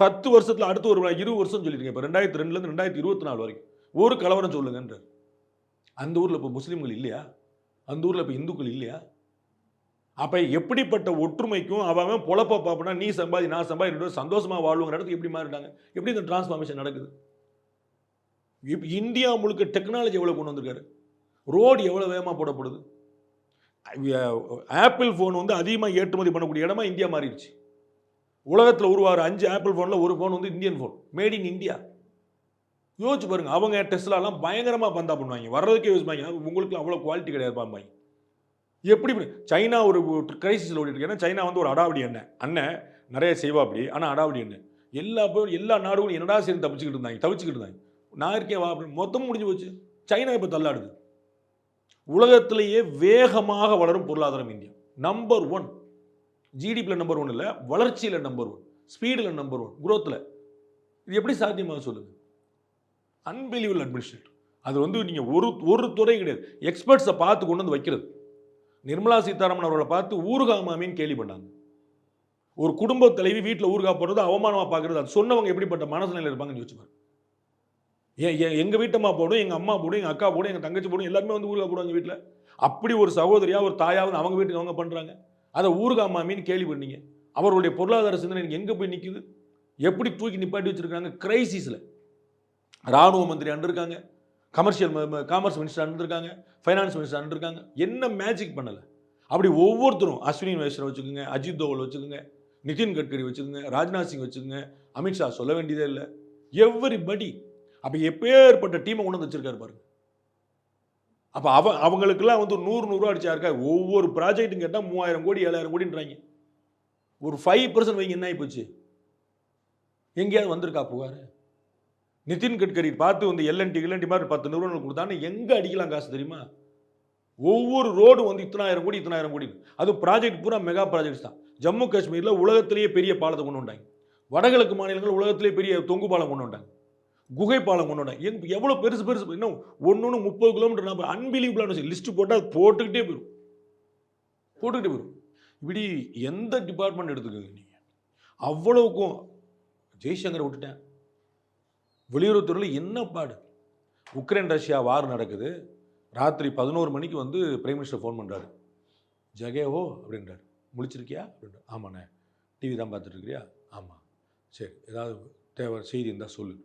10 வருஷத்தில் அடுத்து ஒரு 20 வருஷம் சொல்லியிருக்கேன். இப்போ 2002லேருந்து 2024 வரைக்கும் ஒரு கலவரம் சொல்லுங்கன்றார். அந்த ஊரில் இப்போ முஸ்லீம்கள் இல்லையா? அந்த ஊரில் இப்போ இந்துக்கள் இல்லையா? அப்போ எப்படிப்பட்ட ஒற்றுமைக்கும் அவன் பொழப்ப பார்ப்பனா நீ சம்பாதி நான் சம்பாதி சந்தோஷமாக வாழ்வுங்கிற இடத்துக்கு எப்படி மாறிட்டாங்க? எப்படி இந்த டிரான்ஸ்ஃபார்மேஷன் நடக்குது? இந்தியா முழுக்க டெக்னாலஜி எவ்வளோ கொண்டு வந்திருக்காரு, ரோடு எவ்வளோ வேகமாக போடப்படுது. ஆப்பிள் ஃபோன் வந்து அதிகமாக ஏற்றுமதி பண்ணக்கூடிய இடமா இந்தியா மாறிடுச்சு. உலகத்தில் உருவாகிற 5 ஆப்பிள் ஃபோனில் ஒரு ஃபோன் வந்து Indian phone, made in India. யோசிச்சு பாருங்க. அவங்க டெஸ்லாலாம் பயங்கரமாக பந்தா பண்ணுவாங்க, வர்றதுக்கே யூஸ் பண்ணாங்க. உங்களுக்கு அவ்வளோ குவாலிட்டி கிடையாது பாம்பாங்க. எப்படி சைனா ஒரு கிரைசிஸில் ஓடிட்டு இருக்கு. ஏன்னா சைனா வந்து ஒரு அடாவடி அண்ணன் நிறைய செய்வா அப்படி, ஆனால் அடாவடி என்ன எல்லா நாடுகளும் என்னடா சேர்ந்து தவிச்சுக்கிட்டு இருந்தாங்க. நான் இருக்கேன் வா அப்படின்னு மொத்தம் முடிஞ்சு போச்சு. சைனா இப்போ தள்ளாடுது. உலகத்திலேயே வேகமாக வளரும் பொருளாதாரம் இந்தியா. நம்பர் 1 ஜிடிபியில் நம்பர் 1 இல்லை, வளர்ச்சியில் நம்பர் 1, ஸ்பீடில் நம்பர் 1, குரோத்தில். இது எப்படி சாத்தியமாக சொல்லுங்க? Unbelievable administrator. அது வந்து நீங்கள் ஒரு துறை கிடையாது, எக்ஸ்பர்ட்ஸை பார்த்து கொண்டு வந்து வைக்கிறது. நிர்மலா சீதாராமன் அவர்களை பார்த்து ஊறுகாய் மாமின்னு கேள்வி பண்ணாங்க. ஒரு குடும்ப தலைவி வீட்டில் ஊறுகாய் போடுறது அவமானமாக பார்க்குறது. அது சொன்னவங்க எப்படிப்பட்ட மனசுநிலையில் இருப்பாங்கன்னு யோசிச்சுப்பாங்க. எங்கள் வீட்டம்மா போடும், எங்கள் அம்மா போடும், எங்கள் அக்கா போடும், எங்கள் தங்கச்சி போடும், எல்லாருமே வந்து ஊறுகாய் போடுவாங்க வீட்டில். அப்படி ஒரு சகோதரியாக ஒரு தாயாவது அவங்க வீட்டுக்கு அவங்க பண்ணுறாங்க. அதை ஊறுகாய் மாமின்னு கேள்வி பண்ணீங்க. அவருடைய பொருளாதார சிந்தனை எங்கே போய் நிற்குது? எப்படி தூக்கி நிப்பாட்டி வச்சுருக்காங்க? கிரைசிஸில் ராணுவ மந்திரி அண்டிருக்காங்க, காமர்ஸ் மினிஸ்டர் அண்டிருக்காங்க, ஃபைனான்ஸ் மினிஸ்டர் அண்டிருக்காங்க. என்ன மேஜிக் பண்ணலை? அப்படி ஒவ்வொருத்தரும் அஸ்வினி வைஷ்ணவ் வச்சுக்கோங்க, அஜித் தோவல் வச்சுக்கோங்க, நிதின் கட்கரி வச்சுக்கோங்க, ராஜ்நாத் சிங் வச்சுக்கோங்க, அமித்ஷா சொல்ல வேண்டியதே இல்லை, எவ்ரிபடி. அப்போ எப்பேற்பட்ட டீமை கொண்டு வந்து வச்சிருக்காரு பாருங்க. அப்போ அவங்களுக்கெல்லாம் வந்து 100 அடிச்சா இருக்கா? ஒவ்வொரு ப்ராஜெக்ட்டும் கேட்டால் 3000 கோடி 7000 கோடின்றாங்க. ஒரு 5% வைங்க, என்ன ஆகி போச்சு? எங்கேயாவது வந்திருக்கா புகார்? நிதின் கட்கரி பார்த்து வந்து எல்என்டி மாதிரி 10 நிறுவனங்கள் கொடுத்தான்னு எங்கே அடிக்கலாம் காசு தெரியுமா? ஒவ்வொரு ரோடு வந்து 1000 கோடி. அதுவும் ப்ராஜெக்ட் பூரா மெகா ப்ராஜெக்ட்ஸ் தான். ஜம்மு காஷ்மீரில் உலகத்திலேயே பெரிய பாலத்தை கொண்டு வந்தாங்க. வடகிழக்கு மாநிலங்கள் உலகத்திலேயே பெரிய தொங்கு பாலம் கொண்டு வந்தாங்க, குகை பாலம் கொண்டு வந்தாங்க. எவ்வளோ பெருசு இன்னும் 30 கிலோமீட்டர். நம்ம அன்பிலீவபிளான லிஸ்ட் போட்டால் போட்டுக்கிட்டே போயிடும். இப்படி எந்த டிபார்ட்மெண்ட் எடுத்துக்கோங்க நீங்கள், அவ்வளவுக்கும். ஜெய்சங்கரை விட்டுட்டேன், வெளியுறவுத்துறையில் என்ன பாடு? உக்ரைன் ரஷ்யா வார் நடக்குது. ராத்திரி 11 மணிக்கு வந்து பிரைம் மினிஸ்டர் ஃபோன் பண்ணுறாரு. ஜகேவோ அப்படின்றார். முழிச்சிருக்கியா அப்படின்றார். ஆமாண்ணே. டிவி தான் பார்த்துட்டு இருக்கிறியா? ஆமாம். சரி, ஏதாவது தேவை செய்தி இருந்தால் சொல்லு.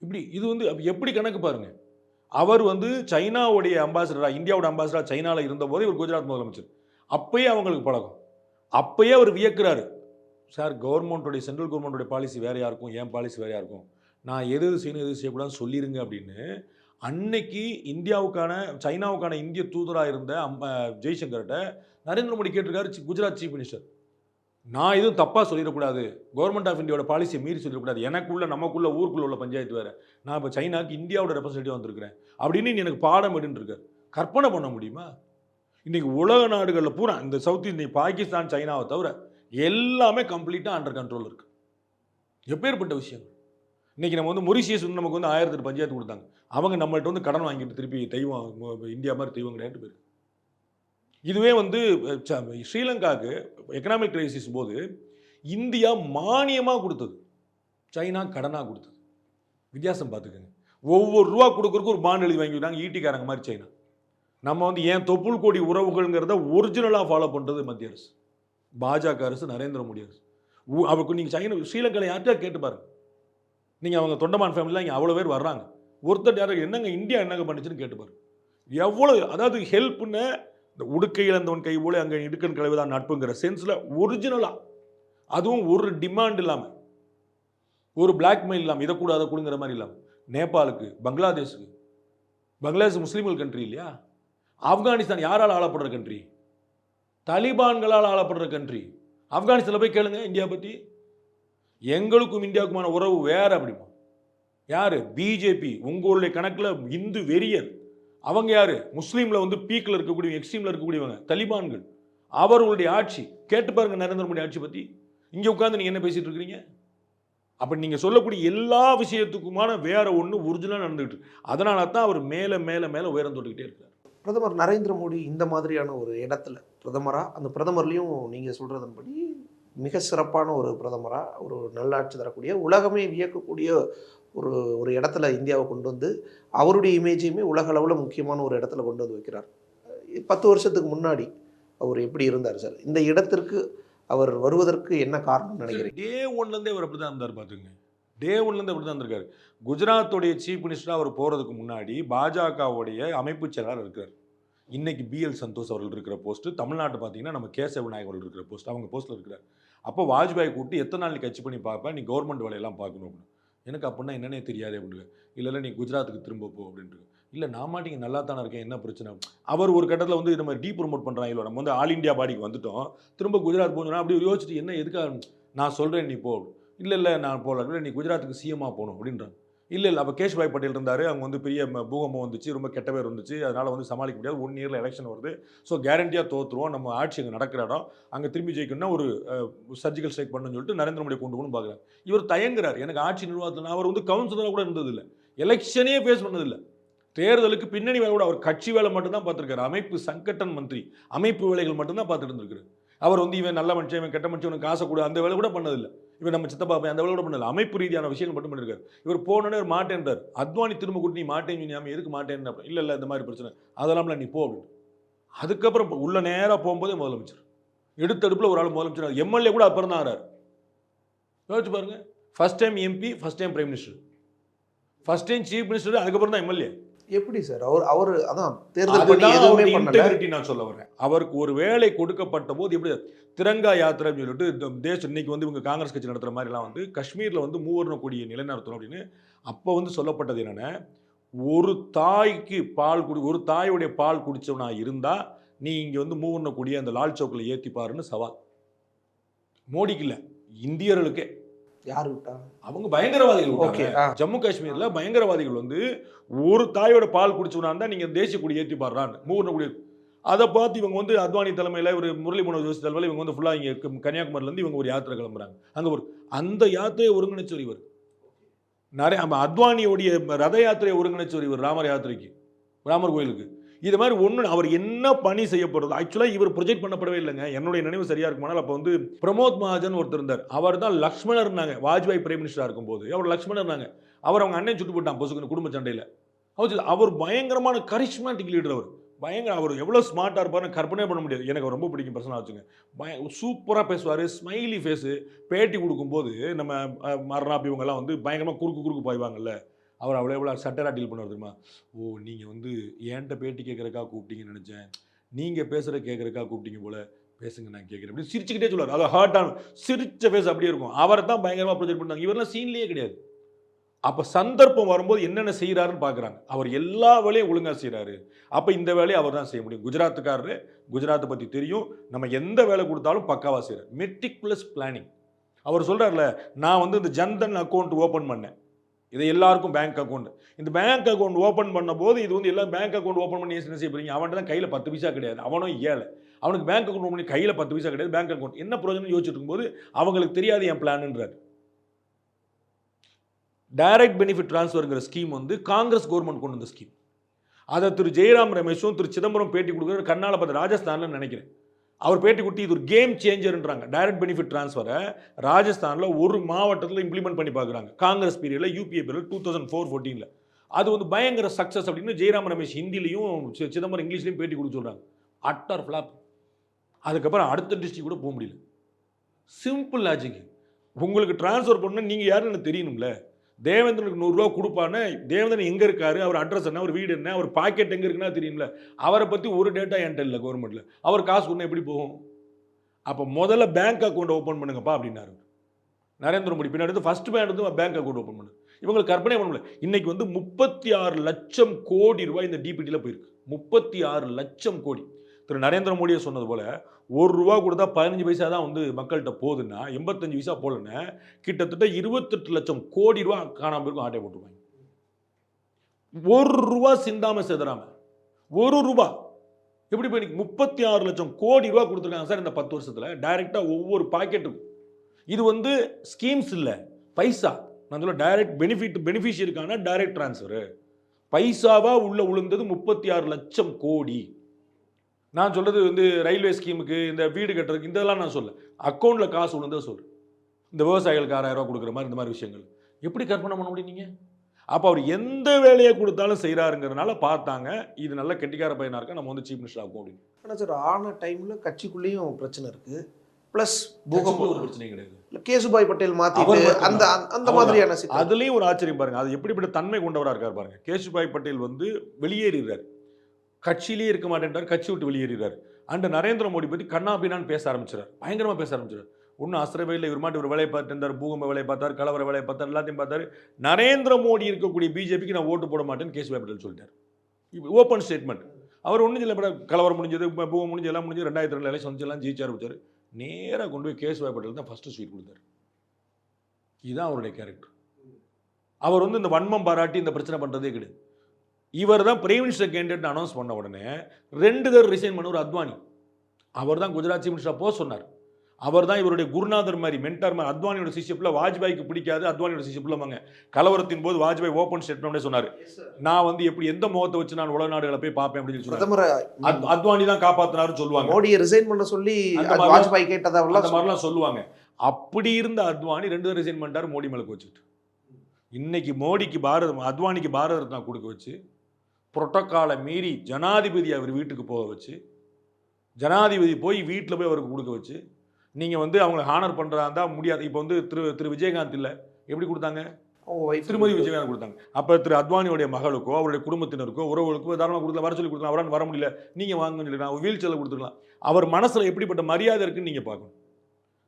இப்படி இது வந்து எப்படி கணக்கு பாருங்கள். அவர் வந்து சைனாவுடைய அம்பாசிடராக, இந்தியாவோட அம்பாசிடராக சைனாவில் இருந்தபோது இவர் குஜராத் முதலமைச்சர். அப்பயே அவங்களுக்கு பழக்கம். அப்பயே அவர் வியக்கிறாரு. சார், கவர்மெண்ட்டுடைய சென்ட்ரல் கவர்மெண்ட்டுடைய பாலிசி வேறையாக இருக்கும், என் பாலிசி வேறையாக இருக்கும், நான் எது செய்யணும் எது செய்யக்கூடாதுன்னு சொல்லிடுங்க அப்படின்னு அன்னைக்கு சைனாவுக்கான இந்திய தூதராக இருந்த ஜெய்சங்கர்கிட்ட நரேந்திர மோடி கேட்டிருக்காரு, குஜராத் சீஃப் மினிஸ்டர். நான் எதுவும் தப்பாக சொல்லிடக்கூடாது, கவர்மெண்ட் ஆஃப் இந்தியாவோட பாலிசியை மீறி சொல்லிடக்கூடாது, நமக்குள்ள ஊருக்குள்ள உள்ள பஞ்சாயத்து வேறு, நான் இப்போ சைனாக்கு இந்தியாவோட ரெப்ரஸன்டேட்டிவ் வந்திருக்கிறேன் அப்படின்னு எனக்கு பாடம் எடுன்னு இருக்காரு. கற்பனை பண்ண முடியுமா? இன்னைக்கு உலக நாடுகளில் பூரா இந்த சவுத் இந்தியா, பாகிஸ்தான், சைனாவை தவிர எல்லாமே கம்ப்ளீட்டாக அண்டர் கண்ட்ரோல் இருக்கு. எப்பேற்பட்ட விஷயங்கள். இன்னைக்கு நம்ம வந்து மொரிஷியஸ் வந்து நமக்கு வந்து 1008 பஞ்சாயத்து கொடுத்தாங்க. அவங்க நம்மள்ட்ட வந்து கடன் வாங்கிட்டு திருப்பி தெய்வம் இந்தியா மாதிரி தெய்வம் கிடையாது பேர். இதுவே வந்து ஸ்ரீலங்காவுக்கு எக்கனாமிக் கிரைசிஸ் போது இந்தியா மானியமாக கொடுத்தது, சைனா கடனாக கொடுத்தது. வித்தியாசம் பார்த்துக்கோங்க. ஒவ்வொரு ரூபா கொடுக்குறதுக்கு ஒரு பாண்ட் எழுதி வாங்கிவிட்டாங்க ஈட்டிக்காரங்க மாதிரி சைனா. நம்ம வந்து ஏன் தொப்புள் கொடி உறவுகள்ங்கிறத ஒரிஜினலாக ஃபாலோ பண்ணுறது மத்திய அரசு, பாஜக அரசு, நரேந்திர மோடி அரசு. அவருக்கு நீங்கள் சைனா ஸ்ரீலங்காவில் யார்கிட்ட கேட்டு பாருங்க. நீங்கள் அவங்க தொண்டமான் ஃபேமிலியில் இங்கே அவ்வளோ பேர் வர்றாங்க, ஒருத்தர் யாரும் என்னங்க இந்தியா என்னங்க பண்ணிச்சுன்னு கேட்டு பாருங்க. எவ்வளோ அதாவது ஹெல்ப்னு இந்த உடுக்கை இழந்தவன் கை போல அங்கே இடுக்கன் கலவைதான் நட்புங்கிற சென்ஸில் ஒரிஜினலாக, அதுவும் ஒரு டிமாண்ட் இல்லாமல், ஒரு பிளாக்மெயில் இல்லாமல், இதை கூட அதை கொடுங்கிற மாதிரி இல்லாமல், நேபாளுக்கு, பங்களாதேஷுக்கு, பங்களாதேஷ் முஸ்லீம்கள் கண்ட்ரி இல்லையா, ஆப்கானிஸ்தான் யாரால் ஆளப்படுற கண்ட்ரி, தாலிபான்களால் ஆளப்படுற கண்ட்ரி. ஆப்கானிஸ்தானில் போய் கேளுங்க இந்தியா பற்றி. எங்களுக்கும் இந்தியாவுக்குமான உறவு வேற அப்படிமா. யாரு? பிஜேபி. உங்களுடைய கணக்கில் இந்து வெறியர். அவங்க யாரு? முஸ்லீம்ல வந்து பீக்கில் இருக்கக்கூடிய, எக்ஸ்ட்ரீம்ல இருக்கக்கூடியவங்க தலிபான்கள். அவர்களுடைய ஆட்சி கேட்டு பாருங்க நரேந்திர மோடி ஆட்சி பற்றி. இங்கே உட்காந்து நீங்க என்ன பேசிட்டு இருக்கிறீங்க? அப்ப நீங்க சொல்லக்கூடிய எல்லா விஷயத்துக்குமான வேற ஒன்று ஒரிஜினலாக நடந்துகிட்டு, அதனால தான் அவர் மேல மேல மேல உயரம் தொட்டுக்கிட்டே இருக்கார். பிரதமர் நரேந்திர மோடி இந்த மாதிரியான ஒரு இடத்துல பிரதமராக, அந்த பிரதமர்லையும் நீங்கள் சொல்கிறதன்படி மிக சிறப்பான ஒரு பிரதமராக, ஒரு நல்லாட்சி தரக்கூடிய, உலகமே வியக்கக்கூடிய ஒரு இடத்துல இந்தியாவை கொண்டு வந்து அவருடைய இமேஜையுமே உலக அளவில் முக்கியமான ஒரு இடத்துல கொண்டு வந்து வைக்கிறார். 10 வருஷத்துக்கு முன்னாடி அவர் எப்படி இருந்தார் சார்? இந்த இடத்திற்கு அவர் வருவதற்கு என்ன காரணம் நினைக்கிறீங்க? டே ஒன்லேருந்தே அவர் அப்படி தான் இருந்தார். பார்த்துங்க, டே ஒன்லேருந்து அப்படி தான் இருந்திருக்காரு. குஜராத்துடைய சீஃப் மினிஸ்டராக அவர் போகிறதுக்கு முன்னாடி பாஜகவுடைய அமைப்பு செயலாளர் இருக்கார். இன்னைக்கு பிஎல் சந்தோஷ் அவர்கள் இருக்கிற போஸ்ட்டு, தமிழ்நாட்டு பார்த்தீங்கன்னா நம்ம கேசவ விநாயக் அவர்கள் இருக்கிற போஸ்ட், அவங்க போஸ்ட்டில் இருக்கிறார். அப்போ வாஜ்பாய் கூப்பிட்டு எத்தனை நாள் நீ கட்சி பண்ணி பார்ப்பேன், நீ கவர்மெண்ட் வேலையெல்லாம் பார்க்கணும் அப்படின்னு. எனக்கு அப்படின்னா என்னன்னே தெரியாது அப்படின்னு. இல்லை நீ குஜராத்துக்கு திரும்ப போ அப்படின்ட்டு. இல்லை நான் மாட்டிங்க நல்லா தானே இருக்கேன், என்ன பிரச்சனை? அவர் ஒரு கட்டத்தில் வந்து இந்த மாதிரி டீ ப்ரொமோட் பண்ணுறாங்க. இல்லை நம்ம வந்து ஆல் இண்டியா பாடிக்கு வந்துட்டோம், திரும்ப குஜராத் போகணும்னா அப்படி யோசிச்சுட்டு என்ன எதுக்காக நான் சொல்கிறேன் நீ போ. இல்லை நான் போகல, இல்லை நீ குஜராத்துக்கு சிஎம்மாக போகணும் அப்படின்றாங்க. இல்லை அப்போ கேஷ்பாய் பட்டேல் இருந்தார், அவங்க வந்து பெரிய பூகம்பம் வந்துச்சு, ரொம்ப கெட்ட பேர் வந்துச்சு, அதனால் வந்து சமாளிக்க முடியாது. 1 இயரில் எலெக்ஷன் வருது, ஸோ கேரண்டியாக தோற்றுருவோம், நம்ம ஆட்சி அங்கே நடக்கிற இடம், அங்கே திரும்பி ஜெயிக்கணும்னா ஒரு சர்ஜிக்கல் ஸ்ட்ரைக் பண்ணணும்னு சொல்லிட்டு நரேந்திர மோடியை கொண்டு போகணும்னு பார்க்குறாரு. இவர் தயங்குறார். எனக்கு ஆட்சி நிர்வாகத்தில் அவர் வந்து கவுன்சிலராக கூட இருந்ததில்லை, எலெக்ஷனே ஃபேஸ் பண்ணதில்லை, தேர்தலுக்கு பின்னணி வேலை கூட அவர் கட்சி வேலை மட்டும்தான் பார்த்துருக்காரு. அமைப்பு சங்கட்டன் மந்திரி, அமைப்பு வேலைகள் மட்டும்தான் பார்த்துட்டு இருந்திருக்காரு. அவர் வந்து இவன் நல்ல மனுஷன், இவன் கெட்ட மனுஷன், காசை கூட அந்த வேலை கூட பண்ணதில்லை. இவன் நம்ம சித்தப்பா அந்த வேலை கூட பண்ணல, அமைப்பு ரீதியான விஷயங்கள் மட்டும் பண்ணியிருக்காரு. இவர் போனோன்னே ஒரு மாட்டேன்றார். அத்வானி திரும்ப கூட்டி நீ மாட்டேன்னு சொன்னாம எதுக்கு மாட்டேன்னு? இல்லை இந்த மாதிரி பிரச்சனை, அதெல்லாம்ல நீ போ அப்படின்னு. அதுக்கப்புறம் உள்ள நேராக போகும்போதே முதலமைச்சர், எடுத்தடுப்பில் ஒரு ஆள் முதலமைச்சர், எம்எல்ஏ கூட அப்புறம் தான் ஆறாரு. யோசிச்சு பாருங்க, first time MP, first time prime minister, first time chief minister, அதுக்கப்புறம் தான் எம்எல்ஏ. எப்படி சார் அவர் அதான் தேர்தல் பண்ணி எதுவுமே பண்ணல. நான் சொல்ல வரேன், அவருக்கு ஒரு வேலை கொடுக்கப்பட்ட போது எப்படி திரங்கா யாத்திரைன்னு சொல்லிட்டு தேசம் இன்னைக்கு வந்து இவங்க காங்கிரஸ் கட்சி நடத்துகிற மாதிரிலாம் வந்து காஷ்மீரில் வந்து மூவர்ண கொடியை நிலைநிறுத்தணும் அப்படின்னு அப்போ வந்து சொல்லப்பட்டது என்னென்னா, ஒரு தாய்க்கு பால் ஒரு தாயுடைய பால் குடித்தவனா இருந்தால் நீ இங்கே வந்து மூவர்ண கொடியை அந்த லால் சௌக்கில் ஏற்றிப்பாருன்னு சவால். மோடிக்கு இல்லை, இந்தியர்களுக்கே. யார் விட்டா? அவங்க பயங்கரவாதிகள். ஜம்மு காஷ்மீரில் பயங்கரவாதிகள் வந்து ஒரு தாயோட பால் குடிச்சவனா இருந்தால் நீங்கள் தேசிய கொடி ஏற்றி பாடுறான்னு மூவர்ண கொடி. அதை பார்த்து இவங்க வந்து அத்வானி தலைமையில் ஒரு முரளி மனோஜ் ஜோஷி தலைமையில் இவங்க வந்து ஃபுல்லாக இங்கே கன்னியாகுமரியிலேருந்து இவங்க ஒரு யாத்திரை கிளம்புறாங்க. அங்கே அந்த யாத்திரையை ஒருங்கிணைச்சவர் இவர். நிறைய அத்வானியோடைய ரத யாத்திரையை ஒருங்கிணைச்சவர் இவர், ராமர் யாத்திரைக்கு, ராமர் கோயிலுக்கு. இது மாதிரி ஒன்று அவர் என்ன பணி செய்யப்படுறது ஆக்சுவலாக இவர் ப்ரொஜெக்ட் பண்ணப்படவே இல்லைங்க. என்னுடைய நினைவு சரியாக இருக்குமானால் அப்போ வந்து பிரமோத் மகாஜன் ஒருத்தர் இருந்தார், அவர் தான் லக்ஷ்மணர் இருந்தாங்க. வாஜ்பாய் பிரைம் மினிஸ்டராக இருக்கும்போது அவர் லக்ஷ்மணர் இருந்தாங்க. அவர் அவங்க அண்ணன் சுட்டு போட்டான் பொசுக்குன்னு குடும்ப சண்டையில். அவர் பயங்கரமான கரிஷ்மேட்டிக் லீடர். அவர் பயங்கர, அவர் எவ்வளோ ஸ்மார்ட்டாக இருப்பார்னு கற்பனே பண்ண முடியாது. எனக்கு ரொம்ப பிடிக்கும் பர்சனாக வச்சுங்க. சூப்பராக பேசுவார், ஸ்மைலி ஃபேஸு. பேட்டி கொடுக்கும்போது நம்ம மரணாப் இவங்கெல்லாம் வந்து பயங்கரமாக குறுக்கு பாய்வாங்கல்ல, அவர் அவ்வளோ எவ்வளோ சட்டராக டீல் பண்ணுவார் தெரியுமா? ஓ நீங்கள் வந்து ஏன்ட்ட பேட்டி கேட்குறக்கா கூப்பிட்டீங்கன்னு நினச்சேன், நீங்கள் பேசுகிற கேட்குறக்கா கூப்பிட்டீங்க போல், பேசுங்க நான் கேட்குறேன் அப்படின்னு சிரிச்சுக்கிட்டே சொல்லுவார். அது ஹார்ட்டான சிரிச்ச ஃபேஸ் அப்படியே இருக்கும். அவரை தான் பயங்கரமாக ப்ரொஜெக்ட் பண்ணாங்க. இவரெல்லாம் சீன்லேயே கிடையாது. அப்போ சந்தர்ப்பம் வரும்போது என்னென்ன செய்கிறாருன்னு பார்க்குறாங்க. அவர் எல்லா வேலையும் ஒழுங்காக செய்கிறாரு, அப்போ இந்த வேலையை அவர் தான் செய்ய முடியும். குஜராத்துக்காரரு, குஜராத்தை பற்றி தெரியும், நம்ம எந்த வேலை கொடுத்தாலும் பக்காவாக செய்கிறார். Meticulous planning. அவர் சொல்கிறார்ல, நான் வந்து இந்த ஜன்தன் அக்கௌண்ட் ஓப்பன் பண்ணேன், இது எல்லாருக்கும் பேங்க் அக்கௌண்ட். இந்த பேங்க் அக்கௌண்ட் ஓப்பன் பண்ண போது இது வந்து எல்லாம் பேங்க் அக்கௌண்ட் ஓப்பன் பண்ணி என்ன செய்ய போறீங்க? அவன்கிட்ட தான் கையில் 10 பைசா கிடையாது, அவனும் ஏழை, அவனுக்கு பேங்க் அக்கௌண்ட் பண்ணி கையில் 10 பைசா கிடையாது, பேங்க் அக்கௌண்ட் என்ன பிரயோஜனம் யோசிச்சுட்டு இருக்கும்போது அவங்களுக்கு தெரியாது என் பிளான்ன்றார். டைரக்ட் பெனிஃபிட் டிரான்ஸ்ஃபருங்கிற ஸ்கீம் வந்து காங்கிரஸ் கவர்மெண்ட் கொண்டு வந்த ஸ்கீம். அதை திரு ஜெயராம் ரமேஷும் திரு சிதம்பரம் பேட்டி கொடுக்குற கண்ணால் பார்த்து ராஜஸ்தானில் நினைக்கிறேன். அவர் பேட்டி கொடுத்து இது ஒரு கேம் சேஞ்சர்ன்றாங்க. டைரக்ட் பெனிஃபிட் ட்ரான்ஸ்ஃபரை ராஜஸ்தானில் ஒரு மாவட்டத்தில் இம்ப்ளிமெண்ட் பண்ணி பார்க்குறாங்க. காங்கிரஸ் பீரியடில், யூபிஏ பீரியட் 2004-14. அது வந்து பயங்கர சக்ஸஸ் அப்படின்னு ஜெயராம் ரமேஷ் ஹிந்திலையும் சிதம்பரம் இங்கிலீஷ்லையும் பேட்டி கொடுக்க சொல்கிறாங்க. Utter flop. அதுக்கப்புறம் அடுத்த டிஸ்ட்ரிக்ட் கூட போக முடியல. Simple logic. உங்களுக்கு ட்ரான்ஸ்ஃபர் பண்ணணும், நீங்கள் யாருன்னு எனக்கு தெரியணும்ல. தேவேந்திரனுக்கு 100 ரூபா கொடுப்பான்னு, தேவேந்திரன் எங்கே இருக்காரு, அவர் அட்ரஸ் என்ன, அவர் வீடு என்ன, அவர் பாக்கெட் எங்கே இருக்குன்னா தெரியும்ல. அவரை பற்றி ஒரு டேட்டா என்கிட்ட இல்லை கவர்மெண்ட்டில். அவர் காசு கொடுத்தா எப்படி போகும்? அப்போ முதல்ல பேங்க் அக்கௌண்ட் ஓப்பன் பண்ணுங்கப்பா அப்படின்னாரு நரேந்திர மோடி. பின்னாடி ஃபர்ஸ்ட் பேங்க் வந்து பேங்க் அக்கௌண்ட் ஓப்பன் பண்ணு. இவங்களுக்கு கற்பனை பண்ண முடியல. இன்னைக்கு வந்து 36 லட்சம் கோடி ரூபாய் இந்த டிபிடியில் போயிருக்கு. 36 லட்சம் கோடி. திரு நரேந்திர மோடியை சொன்னது போல 1 ரூபா கொடுத்தா 15 பைசா தான் வந்து மக்கள்கிட்ட போகுதுன்னா, 85 பைசா போலன்னா கிட்டத்தட்ட 28 லட்சம் கோடி ரூபா காணாம இருக்கும். ஆட்டை போட்டுருவாங்க. 1 ரூபா சிந்தாம செதறாம 1 ரூபா எப்படி போய் 36 லட்சம் கோடி ரூபா கொடுத்துருக்காங்க சார் இந்த 10 வருஷத்துல. டைரக்டா ஒவ்வொரு பாக்கெட்டுக்கும். இது வந்து ஸ்கீம்ஸ் இல்லை, பைசா. நான் சொல்ல டைரக்ட் பெனிஃபிஷியருக்கான டைரக்ட் டிரான்ஸ்ஃபர். பைசாவா உள்ள உளுந்தது 36 லட்சம் கோடி. நான் சொல்றது வந்து ரயில்வே ஸ்கீமுக்கு, இந்த வீடு கட்டுறதுக்கு, இதெல்லாம் நான் சொல்ல. அக்கௌண்ட்ல காசு விழுந்ததை சொல்றேன். இந்த விவசாயிகளுக்கு 6000 ரூபா கொடுக்குற மாதிரி இந்த மாதிரி விஷயங்கள் எப்படி கற்பனை பண்ண முடியும் நீங்க? அப்போ அவர் எந்த வேலையை கொடுத்தாலும் செய்கிறாருங்கிறதுனால பார்த்தாங்க இது நல்ல கெட்டிக்கார பையனா இருக்கா, நம்ம வந்து சீஃப் மினிஸ்டர் ஆகும் அப்படின்னு. ஆனால் சார் ஆன டைமில் கட்சிக்குள்ளேயும் பிரச்சனை இருக்குது. ப்ளஸ் பூகம்பம் ஒரு பிரச்சனையும் கிடையாது. கேசுபாய் பட்டேல் மாற்றிட்டு அந்த அந்த மாதிரியான சிக்கல். அதுலேயும் ஒரு ஆச்சரியம் பாருங்க. அது எப்படிப்பட்ட தன்மை கொண்டவராக இருக்கார் பாருங்க. கேசுபாய் பட்டேல் வந்து வெளியேறார், கட்சியிலேயே இருக்க மாட்டேன்றார், கட்சி விட்டு வெளியேறார். அண்ட் நரேந்திர மோடி பற்றி கண்ணாபின்னான்னு பேச ஆரம்பிச்சார், பயங்கரமாக பேச ஆரம்பிச்சார். ஒன்றும் அசரவே இல்லை. இவர் மாட்டு ஒரு வேலையை பார்த்துருந்தார், பூகம்ப வேலையை பார்த்தார், கலவர வேலையை பார்த்தார், எல்லாத்தையும் பார்த்தார். நரேந்திர மோடி இருக்கக்கூடிய பிஜேபிக்கு நான் ஓட்டு போட மாட்டேன்னு கேசுபாய் பட்டேல் சொல்லிட்டார். Open statement. அவர் ஒன்றும் இல்லை, கலவரம் முடிஞ்சது, பூகம் முடிஞ்சு, எல்லாம் முடிஞ்சு, 2002 எலெக்ஷன் வந்து எல்லாம் ஜெயிச்சு ஆரம்பிச்சார். நேராக கொண்டு போய் கேசுபாய் பட்டேல் தான் ஃபர்ஸ்ட் ஸ்வீட் கொடுத்தார். இதுதான் அவருடைய கேரக்டர். அவர் வந்து இந்த வன்மம் பாராட்டி இந்த பிரச்சனை பண்ணுறதே கிடையாது. இவர் தான் பிரைம் மினிஸ்டர் கேண்டிடேட் அனௌன்ஸ் பண்ண உடனே 2 தடவை ரிசைன் பண்ண ஒரு அத்வானி. அவர் தான் குஜராத் சீஃப் மினிஸ்டர் போக சொன்னார். அவர் தான் இவருடைய குருநாதர் மாதிரி, மென்டார் மாதிரி. அத்வானியோட சிஷியப்பில் வாஜ்பாய்க்கு பிடிக்காது, அத்வானியோட சிஷியப்பில் வாங்க. கலவரத்தின் போது வாஜ்பாய் ஓப்பன் ஸ்டேட்மெண்ட் சொன்னார், நான் வந்து எப்படி எந்த முகத்தை வச்சு நான் உலக நாடுகளை போய் பார்ப்பேன் அப்படின்னு சொல்லி அத்வானி தான் காப்பாத்தினாருன்னு சொல்லுவாங்க. மோடியை ரிசைன் பண்ண சொல்லி வாஜ்பாய் கேட்டதா அந்த மாதிரிலாம் சொல்லுவாங்க. அப்படி இருந்த அத்வானி 2 தடவை ரிசைன் பண்ணிட்டார் மோடி மேலே வச்சுட்டு. இன்னைக்கு மோடிக்கு அத்வானிக்கு பாரத ரத்னா கொடுக்க வச்சு, புரோட்டோக்காலை மீறி ஜனாதிபதி அவர் வீட்டுக்கு போக வச்சு, ஜனாதிபதி போய் வீட்டில் போய் அவருக்கு கொடுக்க வச்சு, நீங்கள் வந்து அவங்களை ஹானர் பண்ணுறதா இருந்தால் முடியாது. இப்போ வந்து திரு விஜயகாந்த் இல்லை, எப்படி கொடுத்தாங்க? திருமதி விஜயகாந்த் கொடுத்தாங்க. அப்போ திரு அத்வானியோடைய மகளுக்கோ அவருடைய குடும்பத்தினருக்கோ உறவுகளுக்கோ தாராளமாக கொடுக்கலாம், வர சொல்லி கொடுக்கலாம். அவரால் வர முடியல, நீங்கள் வாங்கன்னு சொல்லிக்கலாம், வீல் சேரில் கொடுத்துக்கலாம். அவர் மனசில் எப்படிப்பட்ட மரியாதை இருக்குன்னு நீங்கள் பார்க்கணும்.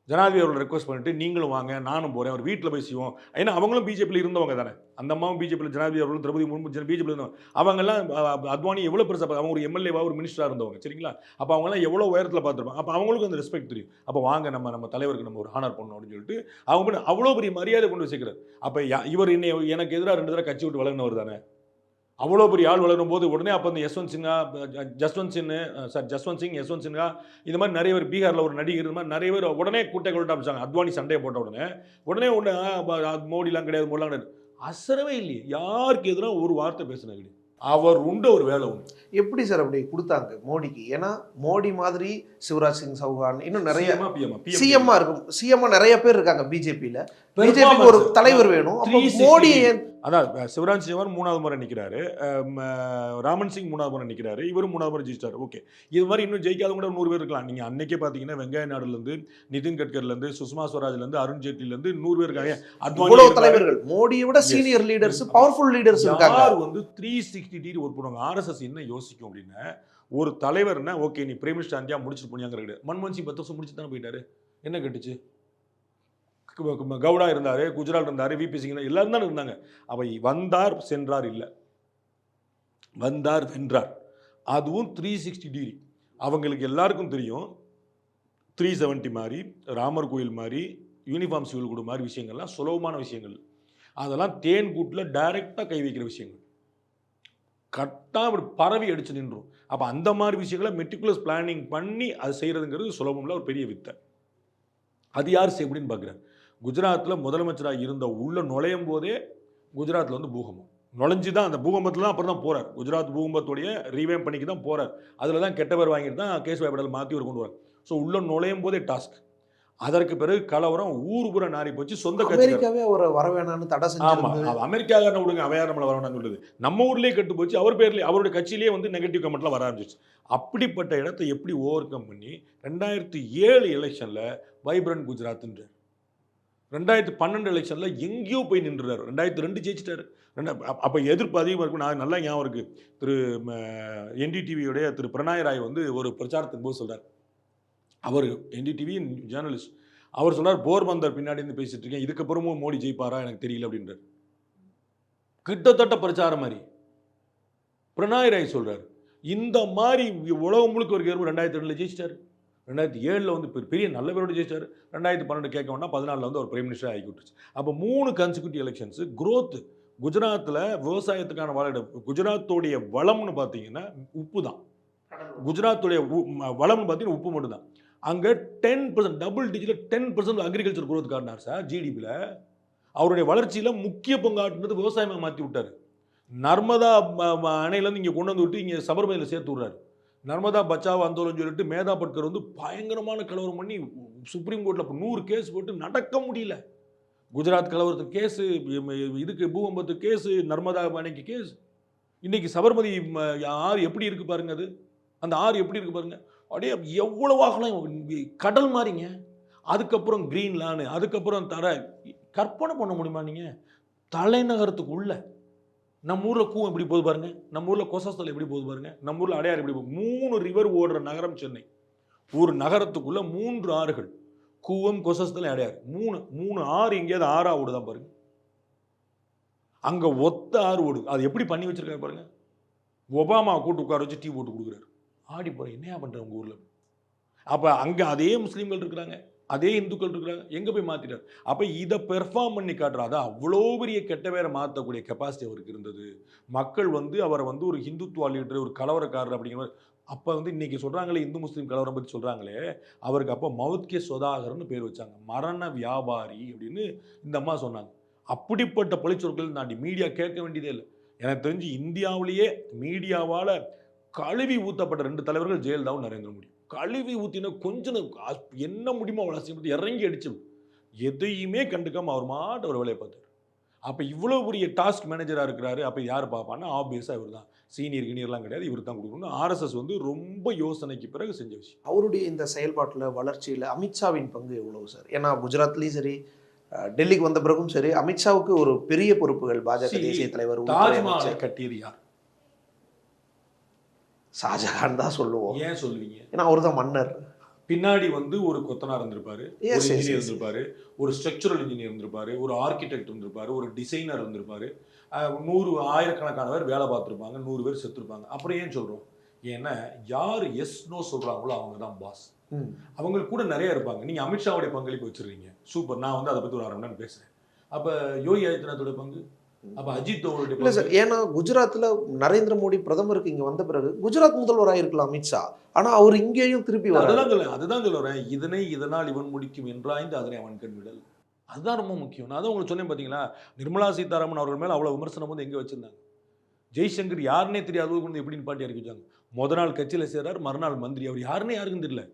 ஜனாதிபதி அவர்கள் ரெக்வஸ்ட் பண்ணிட்டு நீங்களும் வாங்க, நானும் போகிறேன், அவர் வீட்டில் போய் செய்வோம். ஏன்னா அவங்களும் பிஜேபியில் இருந்தவங்க தானே. அந்த அம்மாவும் பிஜேபியில், ஜனாதிபதி அவர்களும் திரௌபதி முர்மு பிஜேபியில் இருந்தவங்க. அவங்கெல்லாம் அத்வானி எவ்வளோ பெருசாக, அவங்க ஒரு எம்எல்ஏவாக ஒரு மினிஸ்டராக இருந்தவங்க, சரிங்களா? அப்போ அவங்களாம் எவ்வளோ உயரத்தில் பார்த்துருப்பாங்க. அப்போ அவங்களுக்கும் அந்த ரெஸ்பெக்ட் தெரியும். அப்போ வாங்க நம்ம தலைவருக்கு நம்ம ஒரு ஹானர் பண்ணணும் அப்படின்னு சொல்லிட்டு அவங்க அவ்வளோ பெரிய மரியாதை கொண்டு வச்சுக்கிறார். அப்போ இவர் எனக்கு எதிராக 2 தடவை கட்சி விட்டு வளர்ந்தவர் தானே. அவ்வளோ பெரிய ஆள் வளரும் போது உடனே அப்போ இந்த ஜஸ்வந்த் சிங் யஸ்வந்த் சின்ஹா இந்த மாதிரி நிறைய பேர், பீகாரில் ஒரு நடிகர், இந்த மாதிரி நிறைய பேர் உடனே கூட்டை கொண்டு ஆரம்பிச்சாங்க. அத்வானி சண்டையை போட்ட உடனே மோடிலாம் கிடையாது, மோடிலாம் கிடையாது, அசரவே இல்லையே. யாருக்கு எதிராக ஒரு வார்த்தை பேசினா கிடையாது. அவர் உண்டு ஒரு வேலை உண்டு. எப்படி சார் அப்படி கொடுத்தாங்க மோடிக்கு? ஏன்னா மோடி மாதிரி சிவராஜ் சிங் சௌஹான் இன்னும் நிறைய சிஎம்மா இருக்கும், சிஎம்மா நிறைய பேர் இருக்காங்க பிஜேபியில். பிஜேபிக்கு ஒரு தலைவர் வேணும். மோடி அதான் சிவராஜ் சிங் 3வது முறை நிற்கிறாரு, ராமன் சிங் 3வது முறை நிற்கிறாரு, இவரும் 3வது முறை ஜெயிச்சிட்டாரு. ஓகே, இது மாதிரி இன்னும் ஜெயிக்காதவங்க கூட 100 பேர் இருக்கலாம். நீங்கள் அன்னைக்கே பார்த்தீங்கன்னா வெங்கைய நாடுலேருந்து, நிதின் கட்கர்லேருந்து, சுஷ்மா ஸ்வராஜ்லேருந்து, அருண் ஜேட்லிலேருந்து 100 பேர் இருக்காங்க. அத்வானி தலைவர்கள், மோடியை விட சீனியர் லீடர்ஸ், பவர்ஃபுல் லீடர்ஸ் இருக்காங்க. வந்து 360 டிகிரி ஒர்க் பண்ணுவாங்க. ஆர்எஸ்எஸ் என்ன யோசிக்கும் அப்படின்னா, ஒரு தலைவர்னா ஓகே நீ பிரைம் மினிஸ்டர் இந்தியா முடிச்சுட்டு போனியாங்கிற கிடையாது. மன்மோகன் சிங் 10 வருஷம் முடிச்சு தானே போயிட்டாரு. என்ன கட்டுச்சு? கவுடா இருந்தாரு, குஜராத் இருந்தாரு, விபி சிங் எல்லாரும் தானே இருந்தாங்க. அவை வந்தார் சென்றார் இல்லை, வந்தார் வென்றார். அதுவும் 360 டிகிரி. அவங்களுக்கு எல்லாருக்கும் தெரியும் 370 மாதிரி, ராமர் கோயில் மாதிரி, யூனிஃபார்ம் சிவில் கூட மாதிரி விஷயங்கள்லாம் சுலபமான விஷயங்கள். அதெல்லாம் தேன் கூட்டில் டைரெக்டாக கை வைக்கிற விஷயங்கள். கரெக்டாக அப்படி பரவி அடிச்சு நின்றும். அப்போ அந்த மாதிரி விஷயங்களை மெட்டிகுலஸ் பிளானிங் பண்ணி அது செய்கிறதுங்கிறது சுலபமில்ல, ஒரு பெரிய வித்தை. அது யார் செய்யப்படின்னு பார்க்குறாரு. குஜராத்தில் முதலமைச்சராக இருந்த உள்ள நுழையும் போதே குஜராத்தில் வந்து பூகம்பம் நுழைஞ்சு தான், அந்த பூகம்பத்தில் தான் அப்புறம் தான் போகிறார். குஜராத் பூகம்பத்துடைய ரீவேம் பண்ணிக்கு தான் போகிறார். அதில் தான் கெட்ட பேர் வாங்கிட்டு தான் கேசுபாய் பட்டேல் மாற்றி ஒரு கொண்டு வரார். ஸோ உள்ள நுழையும் போதே டாஸ்க். அதற்கு பிறகு கலவரம் ஊர் பூரா நாரி போச்சு. சொந்த கட்சி அமெரிக்காவே அவரை வர வேணாம்னு தடை ஆமா, செஞ்சு அமெரிக்காக்காரனை விடுங்க, அவன் யார் நம்மளை வரணும்னு சொல்லுது. நம்ம ஊர்லேயே கெட்டு போச்சு. அவர் பேர்லேயே அவருடைய கட்சியிலேயே வந்து நெகட்டிவ் கமெண்ட்லாம் வர ஆரம்பிச்சிச்சு. அப்படிப்பட்ட இடத்தை எப்படி ஓவர் கம் பண்ணி 2007 எலெக்ஷனில் வைப்ரண்ட் குஜராத்ன்ற 2012 எலெக்ஷனில் எங்கேயோ போய் நின்றுறாரு. 2002 ஜெயிச்சிட்டாரு. அப்போ எதிர்ப்பு அதிகமாக இருக்கும். நான் நல்லா ஞாபகம் இருக்குது. திரு என்டிடிவியோடைய திரு பிரணாய் ராய் வந்து ஒரு பிரச்சாரத்தின் போது சொல்கிறார். அவர் என்டிடிவி ஜேர்னலிஸ்ட். அவர் சொல்றார், போர்பந்தர் பின்னாடி இருந்து பேசிட்டு இருக்கேன், இதுக்கப்புறமும் மோடி ஜெயிப்பாரா எனக்கு தெரியல அப்படின்றார். கிட்டத்தட்ட பிரச்சாரம் மாதிரி பிரணாய் ராய் சொல்றாரு. இந்த மாதிரி உலகம் முழுக்க ஒரு 2002 ஜெயிச்சிட்டாரு. 2007 வந்து பெரிய நல்ல பேரோடு ஜெயிச்சாரு. 2012 கேட்க வேண்டாம், 14 வந்து அவர் பிரைம் மினிஸ்டர் ஆகி விட்டுருச்சு. அப்போ 3 கன்சிக்யூட்டிவ் எலெக்ஷன்ஸ் growth. குஜராத்தில் விவசாயத்துக்கான குஜராத்தோடைய வளம்னு பார்த்தீங்கன்னா உப்பு தான். குஜராத்துடைய வளம்னு பார்த்தீங்கன்னா உப்பு மட்டும் தான். அங்கே 10% டபுள் டிஜிட்டில் 10% அக்ரிகல்ச்சர் குரோத் காட்டினார் சார். ஜிடிபியில் அவருடைய வளர்ச்சியில் முக்கிய பங்காற்றுனது விவசாயமாக மாற்றி விட்டார். நர்மதா அணையிலேருந்து இங்கே கொண்டு வந்து விட்டு இங்கே சபர்மதியில் சேர்த்து விட்றாரு. நர்மதா பச்சாவ் ஆந்தோலன் சொல்லிட்டு மேதா பட்கர் வந்து பயங்கரமான கலவரம் பண்ணி சுப்ரீம் கோர்ட்டில் இப்போ 100 கேஸ் போட்டு நடக்க முடியல. குஜராத் கலவரத்துக்கு கேஸு, இதுக்கு பூகம்பத்துக்கு கேஸு, நர்மதா அணைக்கு கேஸ். இன்றைக்கி சபர்மதி ஆறு எப்படி இருக்குது பாருங்க. அது அந்த ஆறு எப்படி இருக்குது பாருங்க. அப்படியே எவ்வளவாகலாம் கடல் மாதிரிங்க. அதுக்கப்புறம் கிரீன் லேண்டு, அதுக்கப்புறம் கற்பனை பண்ண முடியுமா நீங்கள்? தலைநகரத்துக்கு உள்ள நம்ம ஊரில் கூவம் எப்படி போகுது பாருங்க, நம்ம ஊரில் கொசஸ்தல் எப்படி போகுது பாருங்க, நம்ம ஊரில் அடையாறு எப்படி போகுது. 3 ரிவர் ஓடுற நகரம் சென்னை. ஒரு நகரத்துக்குள்ள 3 ஆறுகள், கூவம், கொசஸ்தல், அடையாறு. 3 ஆறு எங்கேயாவது ஆறா ஓடுதான் பாருங்க. அங்கே ஒத்த ஆறு ஓடுது. அது எப்படி பண்ணி வச்சிருக்காரு பாருங்க. ஒபாமா கூட்டு உட்கார வச்சு டீ போட்டு கொடுக்குறாரு. ஆடி போகிற என்னையா பண்ணுற உங்கள் ஊரில்? அப்போ அங்கே அதே முஸ்லீம்கள் இருக்கிறாங்க, அதே இந்துக்கள் இருக்கிறாங்க, எங்கே போய் மாற்றிட்டார்? அப்போ இதை பெர்ஃபார்ம் பண்ணி காட்டுறாரு. அவ்வளோ பெரிய கெட்ட பேரை மாற்றக்கூடிய கெப்பாசிட்டி அவருக்கு இருந்தது. மக்கள் வந்து அவரை வந்து ஒரு ஹிந்துத்துவா லீடர், ஒரு கலவரக்காரர் அப்படிங்கிற மாதிரி. அப்போ வந்து இன்றைக்கி சொல்கிறாங்களே இந்து முஸ்லீம் கலவரம் பற்றி சொல்கிறாங்களே, அவருக்கு அப்போ மவுத்கே சொதாகர்னு பேர் வச்சாங்க. மரண வியாபாரி அப்படின்னு இந்த அம்மா சொன்னாங்க. அப்படிப்பட்ட பழிச்சொற்கள் தாண்டி மீடியா கேட்க வேண்டியதே இல்லை. எனக்கு தெரிஞ்சு இந்தியாவிலேயே மீடியாவால் கழுவி ஊற்றப்பட்ட 2 தலைவர்கள் ஜெயலலிதாவும் நரேந்திர மோடி. கழுவி ஊற்றின கொஞ்சம் என்ன முடியுமோ அவளை செய்யப்பட்டு இறங்கி அடிச்சு எதையுமே கண்டுக்காமல் அவர் மாட்டு ஒரு வேலையை பார்த்தார். அப்போ இவ்வளோ பெரிய டாஸ்க் மேனேஜராக இருக்கிறாரு. அப்போ யார் பார்ப்பான்னா ஆப்வியஸாக இவர் தான். சீனியர் கினியர்லாம் கிடையாது, இவர் தான் கொடுக்கணும். ஆர்எஸ்எஸ் வந்து ரொம்ப யோசனைக்கு பிறகு செஞ்ச விஷயம். அவருடைய இந்த செயல்பாட்டில் வளர்ச்சியில் அமித்ஷாவின் பங்கு எவ்வளவு சார்? ஏன்னா குஜராத்லேயும் சரி, டெல்லிக்கு வந்த பிறகும் சரி, அமித்ஷாவுக்கு ஒரு பெரிய பொறுப்புகள். பாஜக தேசிய தலைவர். தாஜ்மஹாலை கட்டியது யார்? ஷாஜகான் தான் சொல்லுவோம். ஏன் சொல்லுவீங்க? ஏன்னா அவர் தான் மன்னர். பின்னாடி வந்து ஒரு கொத்தனார் இருந்திருப்பாரு, ஒரு இன்ஜினியர் இருந்திருப்பாரு, ஒரு ஸ்ட்ரக்சரல் இன்ஜினியர் இருந்திருப்பாரு, ஒரு ஆர்கிடெக்ட் இருந்திருப்பாரு, ஒரு டிசைனர் இருந்திருப்பாரு. 100 ஆயிரக்கணக்கான பேர் வேலை பார்த்துருப்பாங்க, 100 பேர் செத்துருப்பாங்க. அப்புறம் ஏன் சொல்கிறோம்? ஏன்னா யார் எஸ் நோ சொல்கிறாங்களோ அவங்க தான் பாஸ். அவங்களுக்கு கூட நிறைய இருப்பாங்க. நீங்கள் அமித்ஷாவுடைய பங்களிப்பு வச்சுருக்கீங்க, சூப்பர். நான் வந்து அதை பற்றி ஒரு 1/2 மணி நேரம் பேசுகிறேன். அப்போ யோகி ஆதித்யநாத்தோட பங்கு, அப்போ அஜித் இல்லை சார். ஏன்னா குஜராத்தில் நரேந்திர மோடி பிரதமருக்கு இங்கே வந்த பிறகு குஜராத் முதல்வராக இருக்கலாம் அமித்ஷா, ஆனால் அவர் இங்கேயும் திருப்பி அதுதான் சொல்லுறேன். இதனால் இவன் முடிக்கும் என்றாய்ந்து அதனை அவன் கண் விடல். அதுதான் ரொம்ப முக்கியம். நான் தான் உங்களுக்கு சொன்னேன் பார்த்தீங்களா, நிர்மலா சீதாராமன் அவர்கள் மேலே அவ்வளோ விமர்சனம் வந்து எங்கே வச்சுருந்தாங்க. ஜெய்சங்கர் யாருன்னே தெரியாது கொண்டு எப்படின்னு பாட்டி அறிவிச்சாங்க. முதல் நாள் கட்சியில் சேர்றார், மறுநாள் மந்திரி. அவர் யாருன்னே யாருக்கும் தெரியல.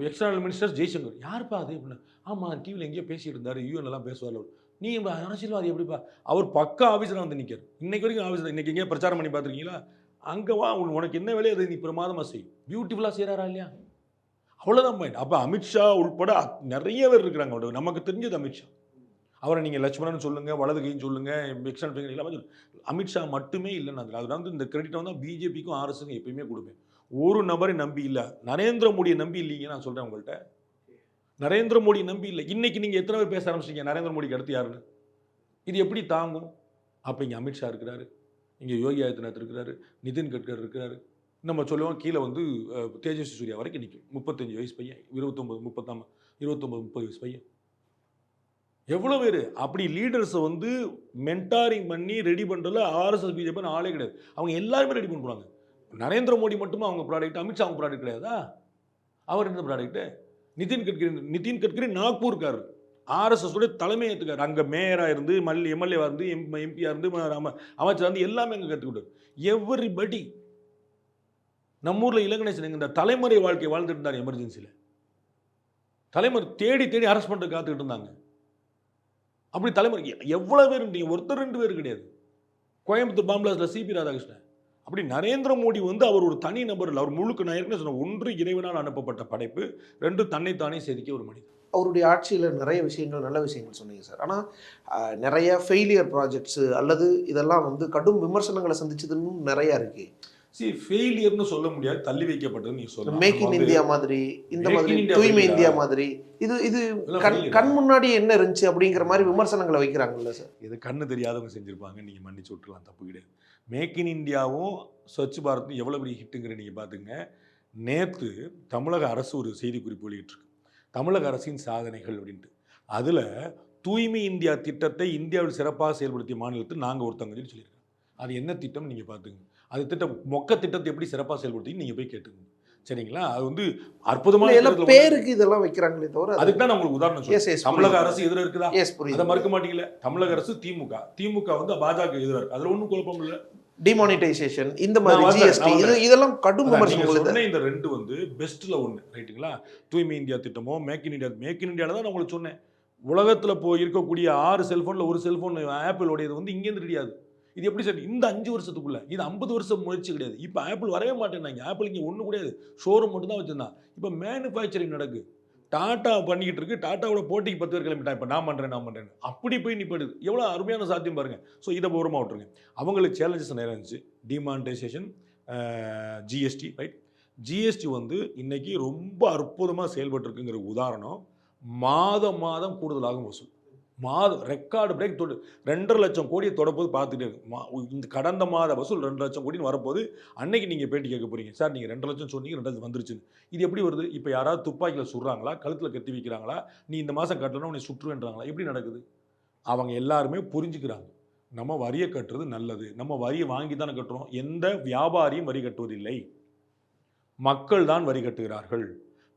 எக்ஸ்டர்னல் மினிஸ்டர் ஜெய்சங்கர் யாருப்பா அது அப்படின்னா, ஆமாம் டிவியில் எங்கேயோ பேசிட்டு இருந்தார், யூஎன்லாம் பேசுவார். நீ அரசியல்வாதி எப்படிப்பா? அவர் பக்கா ஆஃபீஸில் வந்து நிற்கிறார். இன்னைக்கு வரைக்கும் ஆஃபீஸில். இன்றைக்கி எங்கேயா பிரச்சாரம் பண்ணி பார்த்துருக்கீங்களா? அங்கே வா, உனக்கு என்ன வேலையை அதை நீ பிரமாதமாக செய்யும். பியூட்டிஃபுல்லாக செய்கிறாரா இல்லையா? அவ்வளோதான் பாயிண்ட். அப்போ அமித்ஷா உள்பட நிறைய பேர் இருக்கிறாங்க. அவருக்கு நமக்கு தெரிஞ்சது அமித்ஷா. அவரை நீங்கள் லட்சுமணன் சொல்லுங்கள், வலது கைன்னு சொல்லுங்கள், எக்ஸ்டர்னல் ஃபிங்கர் எல்லாமே சொல்லுங்கள். அமித்ஷா மட்டுமே இல்லைன்னு அதில். அது வந்து இந்த கிரெடிட் வந்து பிஜேபிக்கும் ஆர்எஸ்க்கும் எப்பயுமே கொடுப்பேன். ஒரு நபரை நம்பி இல்லை. நரேந்திர மோடியை நம்பி இல்லைங்க. நான் சொல்கிறேன் உங்கள்கிட்ட, நரேந்திர மோடி நம்பி இல்லை. இன்னைக்கு நீங்கள் எத்தனை பேர் பேச ஆரம்பிச்சிங்க நரேந்திர மோடிக்கு அடுத்து யாருன்னு? இது எப்படி தாங்கும்? அப்போ இங்கே அமித்ஷா இருக்கிறாரு, இங்கே யோகி ஆதித்யநாத் இருக்கிறாரு, நிதின் கட்கர் இருக்கிறாரு. நம்ம சொல்லுவோம் கீழே வந்து தேஜஸ்வி சூர்யா வரைக்கும் நிற்கும். 35 வயசு பையன், 29-30 வயசு பையன். எவ்வளோ பேர் அப்படி லீடர்ஸை வந்து மென்டாரிங் பண்ணி ரெடி பண்ணுறதுல ஆர்எஸ்எஸ் பிஜேபி ஆளே கிடையாது. அவங்க எல்லாருமே ரெடி பண்ணுறாங்க. நரேந்திர மோடி மட்டுமா அவங்க ப்ராடக்ட்? அமித்ஷா அவங்க ப்ராடக்ட் கிடையாதா? அவர் என்ன ப்ராடக்ட்டு? நிதின் கட்கரி நாக்பூர்கார், ஆர்எஸ்எஸ் உடைய தலைமை ஏற்றுக்கார். அங்கே மேயராக இருந்து, எம்எல்ஏவாக இருந்து, எம்பியாக இருந்து, அமைச்சராக இருந்து எல்லாமே அங்கே கற்றுக்கிட்டார். எவ்ரிபடி நம்ம ஊரில் இளங்கணேசன் இந்த தலைமுறை வாழ்க்கை வாழ்ந்துட்டு இருந்தார். எமர்ஜென்சியில் தலைமுறை தேடி தேடி அரெஸ்ட் பண்ணிட்டு காத்துக்கிட்டு இருந்தாங்க. அப்படி தலைமுறை எவ்வளோ பேர், ஒருத்தர் 2 பேர் கிடையாது. கோயம்புத்தூர் பாம்பிளாஸ்ல சிபி ராதாகிருஷ்ணன். அப்படி நரேந்திர மோடி வந்து அவர் ஒரு தனி நபர் இல்லை. அவர் முழுக்க நான் ஏற்கனவே சொன்ன, 1 இறைவனால் அனுப்பப்பட்ட படைப்பு, 2 தன்னைத்தானே செதுக்கிய ஒரு மனிதன். அவருடைய ஆட்சியில் நிறைய விஷயங்கள், நல்ல விஷயங்கள் சொன்னீங்க சார். ஆனால் நிறைய ஃபெயிலியர் ப்ராஜெக்ட்ஸு அல்லது இதெல்லாம் வந்து கடும் விமர்சனங்களை சந்திச்சதுன்னு நிறையா இருக்கு. ஃபெயிலியர்னு சொல்ல முடியாது, தள்ளி வைக்கப்பட்டது. நீ சொல்ல மேக் இன் இந்தியா மாதிரி, இந்த மாதிரி தூய்மை இந்தியா மாதிரி, இது கண் முன்னாடி என்ன இருந்துச்சு அப்படிங்கிற மாதிரி விமர்சனங்களை வைக்கிறாங்கல்ல சார். இது கண்ணு தெரியாதவங்க செஞ்சுருப்பாங்க, நீங்கள் மன்னிச்சு விட்டுலாம், தப்பு கிடையாது. மேக் இன் இந்தியாவும் ஸ்வச் பாரத்தும் எவ்வளோ பெரிய ஹிட்டுங்கிற நீங்கள் பார்த்துங்க. நேற்று தமிழக அரசு ஒரு செய்திக்குறிப்பு வெளியிட்டிருக்கு, தமிழக அரசின் சாதனைகள் அப்படின்ட்டு. அதில் தூய்மை இந்தியா திட்டத்தை இந்தியாவில் சிறப்பாக செயல்படுத்திய மாநிலத்தில் நாங்கள் ஒருத்தவங்க சொல்லியிருக்கோம். அது என்ன திட்டம் நீங்கள் பார்த்துங்க. அது திட்டம் மொக்க திட்டத்தை எப்படி சிறப்பாக செயல்படுத்தி நீங்கள் போய் கேட்டுங்க, சரிங்களா? அது வந்து அற்புதமான பேருக்கு இதெல்லாம் வைக்கிறாங்களே தவிர, அதுக்கு தான் நான் உங்களுக்கு உதாரணம் சொல்றேன். தமிழக அரசு எதிராக இருக்குதா? அதை மறுக்க மாட்டீங்களா? தமிழக அரசு திமுக வந்து பாஜக எதிராக இருக்கு, அதுல ஒன்றும் குழப்பம் இல்லை. டிமானிட்டைசேஷன், இந்த மாதிரி ஜிஎஸ்டி, இதெல்லாம் கடும் விமர்சனம். இந்த 2 வந்து பெஸ்ட்ல 1, ரைட்டுங்களா? தூய்மை இந்தியா திட்டமோ மேக் இன் இந்தியாவில் தான் நான் உங்களுக்கு சொன்னேன். உலகத்தில் போய் இருக்கக்கூடிய 6 செல்போனில் 1 செல்போன் ஆப்பிளோடையது வந்து இங்கேருந்து கிடையாது. இது எப்படி சார் இந்த 5 வருஷத்துக்குள்ள? இது 50 வருஷம் முயற்சி கிடையாது. இப்போ ஆப்பிள் வரவே மாட்டேன்னாங்க. ஆப்பிள் இங்கே ஒன்றும் கிடையாது, ஷோரூம் மட்டும் தான் வச்சிருந்தான். இப்போ மேனுஃபேக்சரிங் நடக்கு. டாட்டா பண்ணிக்கிட்டு இருக்கு. டாட்டாவோட போட்டிக்கு 10 பேர் கிளம்பிட்டான். இப்போ நான் பண்ணுறேன் அப்படி போய் நிப்படுது. எவ்வளோ அருமையான சாத்தியம் பாருங்க. ஸோ இதை ஓரமாக விட்டுருங்க. அவங்களுக்கு சேலஞ்சஸ் நிறைய இருந்துச்சு. Demonetisation, GST, right? ஜிஎஸ்டி வந்து இன்னைக்கு ரொம்ப அற்புதமாக செயல்பட்டுருக்குங்கிற உதாரணம். மாதம் கூடுதலாகும் வசூல். ரெக்கார்டு பிரேக் 2.5 லட்சம் கோடியை தொடப்போது பார்த்துட்டே இருக்கு. இந்த கடந்த மாத வசூல் 2 லட்சம் கோடின்னு வரப்போது. அன்னைக்கு நீங்கள் பேட்டி கேட்க போறீங்க, சார் நீங்கள் 2 லட்சம் சொன்னீங்க, 2 லட்சம் வந்துருச்சுன்னு. இது எப்படி வருது? இப்போ யாராவது துப்பாக்கியில் சுடுறாங்களா, கழுத்தில் கட்டி வைக்கிறாங்களா, நீ இந்த மாதம் கட்டணும் உன்னை சுற்றுவேன்றாங்களா? எப்படி நடக்குது? அவங்க எல்லாருமே புரிஞ்சுக்கிறாங்க, நம்ம வரியை கட்டுறது நல்லது, நம்ம வரியை வாங்கி தானே கட்டுறோம். எந்த வியாபாரியும் வரி கட்டுவதில்லை, மக்கள் தான் வரி கட்டுகிறார்கள்.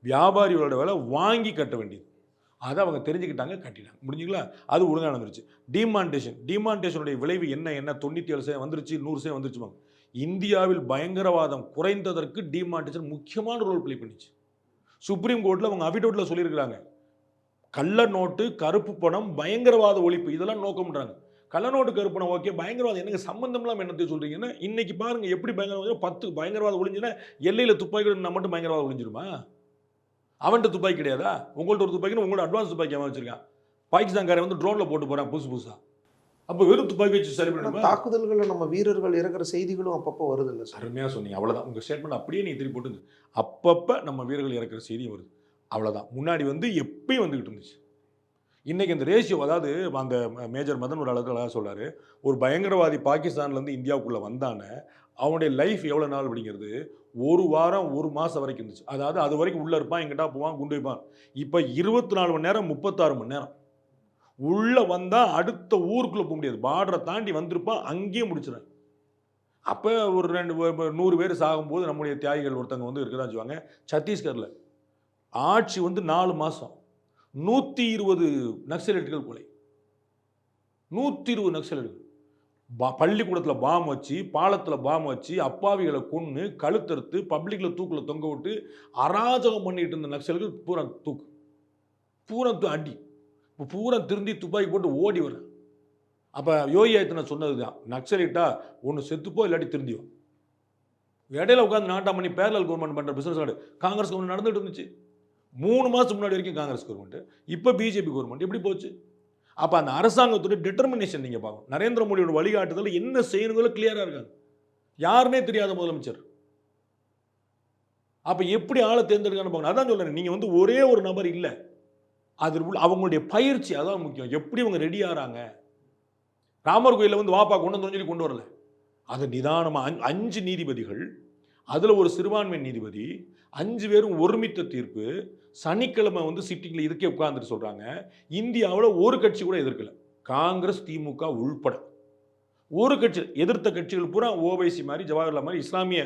வியாபாரிகளோட வேலை வாங்கி கட்ட வேண்டியது. அதை அவங்க தெரிஞ்சுக்கிட்டாங்க, கட்டிட்டாங்க, முடிஞ்சுங்களா? அது ஒழுங்காக நடந்துருச்சு. டிமானிட்டேஷனுடைய விளைவு என்ன 97% வந்துருச்சு, 100% வந்துருச்சு. இந்தியாவில் பயங்கரவாதம் குறைந்ததற்கு டிமானிட்டேஷன் முக்கியமான ரோல் பிளே பண்ணிச்சு. சுப்ரீம் கோர்ட்டில் அவங்க அஃபிடவிட்டில் சொல்லியிருக்கிறாங்க, கள்ள நோட்டு, கருப்பு பணம், பயங்கரவாத ஒழிப்பு, இதெல்லாம் நோக்கம்ன்றாங்க. கள்ள நோட்டு, கருப்பு பணம் ஓகே, பயங்கரவாதம் என்னங்க சம்பந்தம்லாம் என்னத்தை சொல்றீங்கன்னா? இன்னைக்கு பாருங்க எப்படி பயங்கரவாதம். 10 பயங்கரவாதம் ஒழிஞ்சுன்னா எல்லையில் துப்பாக்கி நான் மட்டும் பயங்கரவாதம் ஒழிஞ்சிருமா? அவன்கிட்ட துப்பாக்கி கிடையாதா? உங்கள்கிட்ட ஒரு துப்பாக்கி, உங்களோட அட்வான்ஸ் துப்பாக்கி அவன் வச்சிருக்கான். பாகிஸ்தான்காரன் வந்து ட்ரோனில் போட்டு போகிறான் புதுசா. அப்போ வெறும் துப்பாக்கி வச்சு சரி பண்ணணும். தாக்குதல்களில் நம்ம வீரர்கள் இறக்குற செய்திகளும் அப்பப்போ வருது இல்லை சார்? அருமையாக சொன்னீங்க. அவ்வளோதான் உங்கள் ஸ்டேட்மெண்ட் அப்படியே நீ திருப்பி போட்டுங்க. அப்பப்போ நம்ம வீரர்கள் இறக்குற செய்தியும் வருது, அவ்வளோதான். முன்னாடி வந்து எப்பயும் வந்துக்கிட்டு இருந்துச்சு. இன்றைக்கி அந்த ரேஷியோ, அதாவது அந்த மேஜர் மதன் ஒரு அளவுக்கு அழகாக சொல்கிறார், ஒரு பயங்கரவாதி பாகிஸ்தான்லேருந்து இந்தியாவுக்குள்ளே வந்தானே அவனுடைய லைஃப் எவ்வளோ நாள் அப்படிங்கிறது 1 வாரம் 1 மாதம் வரைக்கும் இருந்துச்சு. அதாவது அது வரைக்கும் உள்ளே இருப்பான், எங்கிட்டா போவான், குண்டு வைப்பான். இப்போ 24 மணி நேரம் 36 மணி நேரம் உள்ளே வந்தால் அடுத்த ஊருக்குள்ளே போக முடியாது. பார்டரை தாண்டி வந்திருப்பான், அங்கேயே முடிச்சிடறேன். அப்போ ஒரு 100 பேர் சாகும்போது நம்முடைய தியாகிகள் ஒருத்தங்க வந்து இருக்கதான் செய்வாங்க. சத்தீஸ்கரில் ஆட்சி வந்து 4 மாதம் 120 நக்சலைட்டுகள் கொலை. 120 நக்சலைட்டுகள் பள்ளிக்கூடத்தில் பாம் வச்சு, பாலத்தில் பாம் வச்சு, அப்பாவிகளை கொன்று கழுத்தறுத்து பப்ளிக்கில் தூக்கில் தொங்க விட்டு அராஜகம் பண்ணிட்டு இருந்த நக்சல்கள் பூரா அடி. இப்போ பூரா திருந்தி துப்பாக்கி போட்டு ஓடி வர. அப்போ யோகி ஆதித்யநாத் சொன்னது தான், நக்சலைட்டா ஒன்று செத்துப்போ இல்லாட்டி திருந்தியோ. இடையில உட்காந்து நாட்டாம் பண்ணி பேரலல் கவர்மெண்ட் பண்ணுற பிஸ்னஸ் நாடு காங்கிரஸ் கவர்மெண்ட் நடந்துகிட்டு இருந்துச்சு. 3 மாதத்துக்கு முன்னாடி வரைக்கும் காங்கிரஸ் கவர்மெண்ட், இப்போ பிஜேபி கவர்மெண்ட். எப்படி போச்சு? அப்போ அந்த அரசாங்கத்தோட டிட்டர்மினேஷன் நீங்கள் பார்க்கணும். நரேந்திர மோடியோட வழிகாட்டுதல் என்ன செய்யணுங்களோ கிளியராக இருக்காங்க. யாருமே தெரியாத முதலமைச்சர். அப்போ எப்படி ஆளை தேர்ந்தெடுக்கான்னு பார்க்கணும். அதான் சொல்கிறேன், நீங்கள் வந்து ஒரே ஒரு நபர் இல்லை, அது அவங்களுடைய பயிற்சி அதான் முக்கியம். எப்படி அவங்க ரெடி ஆகிறாங்க. ராமர் கோயிலில் வந்து வாப்பா கொண்டு வந்து சொல்லி கொண்டு வரல. அது நிதானமாக 5 நீதிபதிகள், அதில் ஒரு சிறுபான்மை நீதிபதி, 5 பேரும் ஒருமித்த தீர்ப்பு. சனிக்கிழமை வந்து சிட்டிங்கில் இதுக்கே உட்கார்ந்துட்டு சொல்கிறாங்க, இந்தியாவில் ஒரு கட்சி கூட எதிர்க்கல, காங்கிரஸ் திமுக உள்பட ஒரு கட்சி. எதிர்த்த கட்சிகள் பூரா ஓவைசி மாதிரி, ஜவஹர்லால் மாதிரி இஸ்லாமிய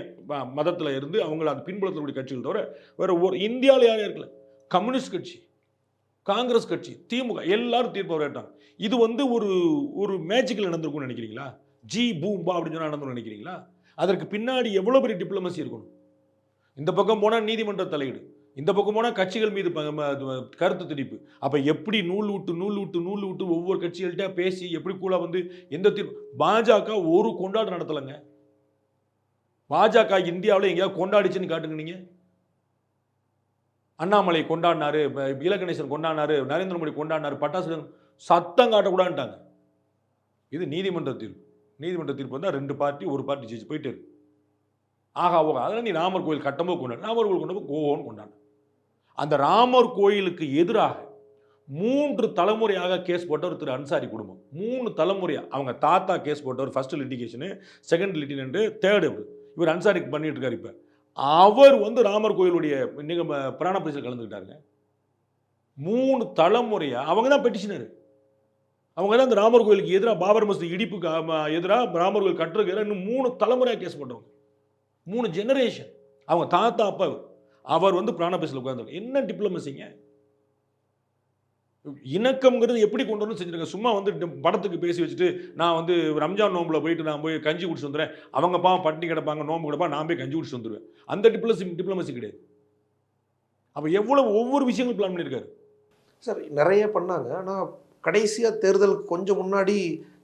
மதத்தில் இருந்து அவங்கள அந்த பின்புலத்தில் கூடிய கட்சிகள் தவிர வேற ஒரு இந்தியாவில் யாரும் இருக்கல. கம்யூனிஸ்ட் கட்சி, காங்கிரஸ் கட்சி, திமுக எல்லாரும் தீர்ப்பு வரட்டாங்க. இது வந்து ஒரு மேஜிக்கில் நடந்திருக்கும்னு நினைக்கிறீங்களா? ஜி பூம்பா அப்படின்னு சொன்னால் நடந்துடும் நினைக்கிறீங்களா? அதற்கு பின்னாடி எவ்வளோ பெரிய டிப்ளமசி இருக்கணும். இந்த பக்கம் போனால் நீதிமன்ற தலையீடு, இந்த பக்கம் போனால் கட்சிகள் மீது கருத்து திணிப்பு. அப்போ எப்படி நூல் விட்டு ஒவ்வொரு கட்சிகள்கிட்ட பேசி எப்படி கூட வந்து எந்த தீர்ப்பு? பாஜக ஒரு கொண்டாட்டம் நடத்தலைங்க. பாஜக இந்தியாவில் எங்கேயாவது கொண்டாடிச்சுன்னு காட்டுங்க நீங்க. அண்ணாமலை கொண்டாடினாரு, இலகணேசன் கொண்டாடினாரு, நரேந்திர மோடி கொண்டாடினாரு, பட்டாசு சத்தம் காட்டக்கூடாதுட்டாங்க. இது நீதிமன்ற தீர்ப்பு. நீதிமன்ற தீர்ப்பு வந்தால் 2 பார்ட்டி ஒரு பார்ட்டி ஜெயிச்சு போயிட்டு இருக்கு. ஆகா ஓகா, அதெல்லாம் நீ ராமர் கோயில் கட்டம்போது கொண்டாடு, ராமர் கோயில் கொண்டபோது கோவம்னு கொண்டாடு. அந்த ராமர் கோயிலுக்கு எதிராக 3 தலைமுறையாக கேஸ் போட்டவர் திரு அன்சாரி குடும்பம். 3 தலைமுறையாக அவங்க தாத்தா கேஸ் போட்டவர், first litigation, second litigation, third இவர் அன்சாரிக்கு பண்ணிட்டு இருக்காரு. இப்போ அவர் வந்து ராமர் கோயிலுடைய பிராண பிரதிஷ்டையில் கலந்துக்கிட்டாருங்க. 3 தலைமுறையா அவங்க தான் பெட்டிஷனர். அவங்க தான் அந்த ராமர் கோயிலுக்கு எதிராக, பாபர் மசூதி இடிப்புக்கு எதிராக, ராமர் கோயில் கட்டுறதுக்கு எதிராக இன்னும் 3 தலைமுறையாக கேஸ் போட்டவங்க. 3 ஜெனரேஷன். அவங்க தாத்தா அப்பா அவர் வந்து பிராண பிரதிஷ்டையில் உட்கார்ந்து. என்ன டிப்ளமசிங்க? இணக்கம்ங்கிறது எப்படி கொண்டு வரணும் செஞ்சிருக்காங்க. சும்மா வந்து படத்துக்கு பேசி வச்சுட்டு நான் வந்து ரம்ஜான் நோம்பில் போயிட்டு நான் போய் கஞ்சி குடிச்சு வந்துடுறேன், அவங்க பாவம் பட்டினி கிடப்பாங்க, நோம்பு கிடப்பா, நான் போய் கஞ்சி குடிச்சு வந்துடுவேன். அந்த டிப்ளமசி கிடையாது. அப்போ எவ்வளவு ஒவ்வொரு விஷயங்கள் பிளான் பண்ணியிருக்காரு சார். நிறைய பண்ணாங்க. ஆனால் கடைசியாக தேர்தலுக்கு கொஞ்சம் முன்னாடி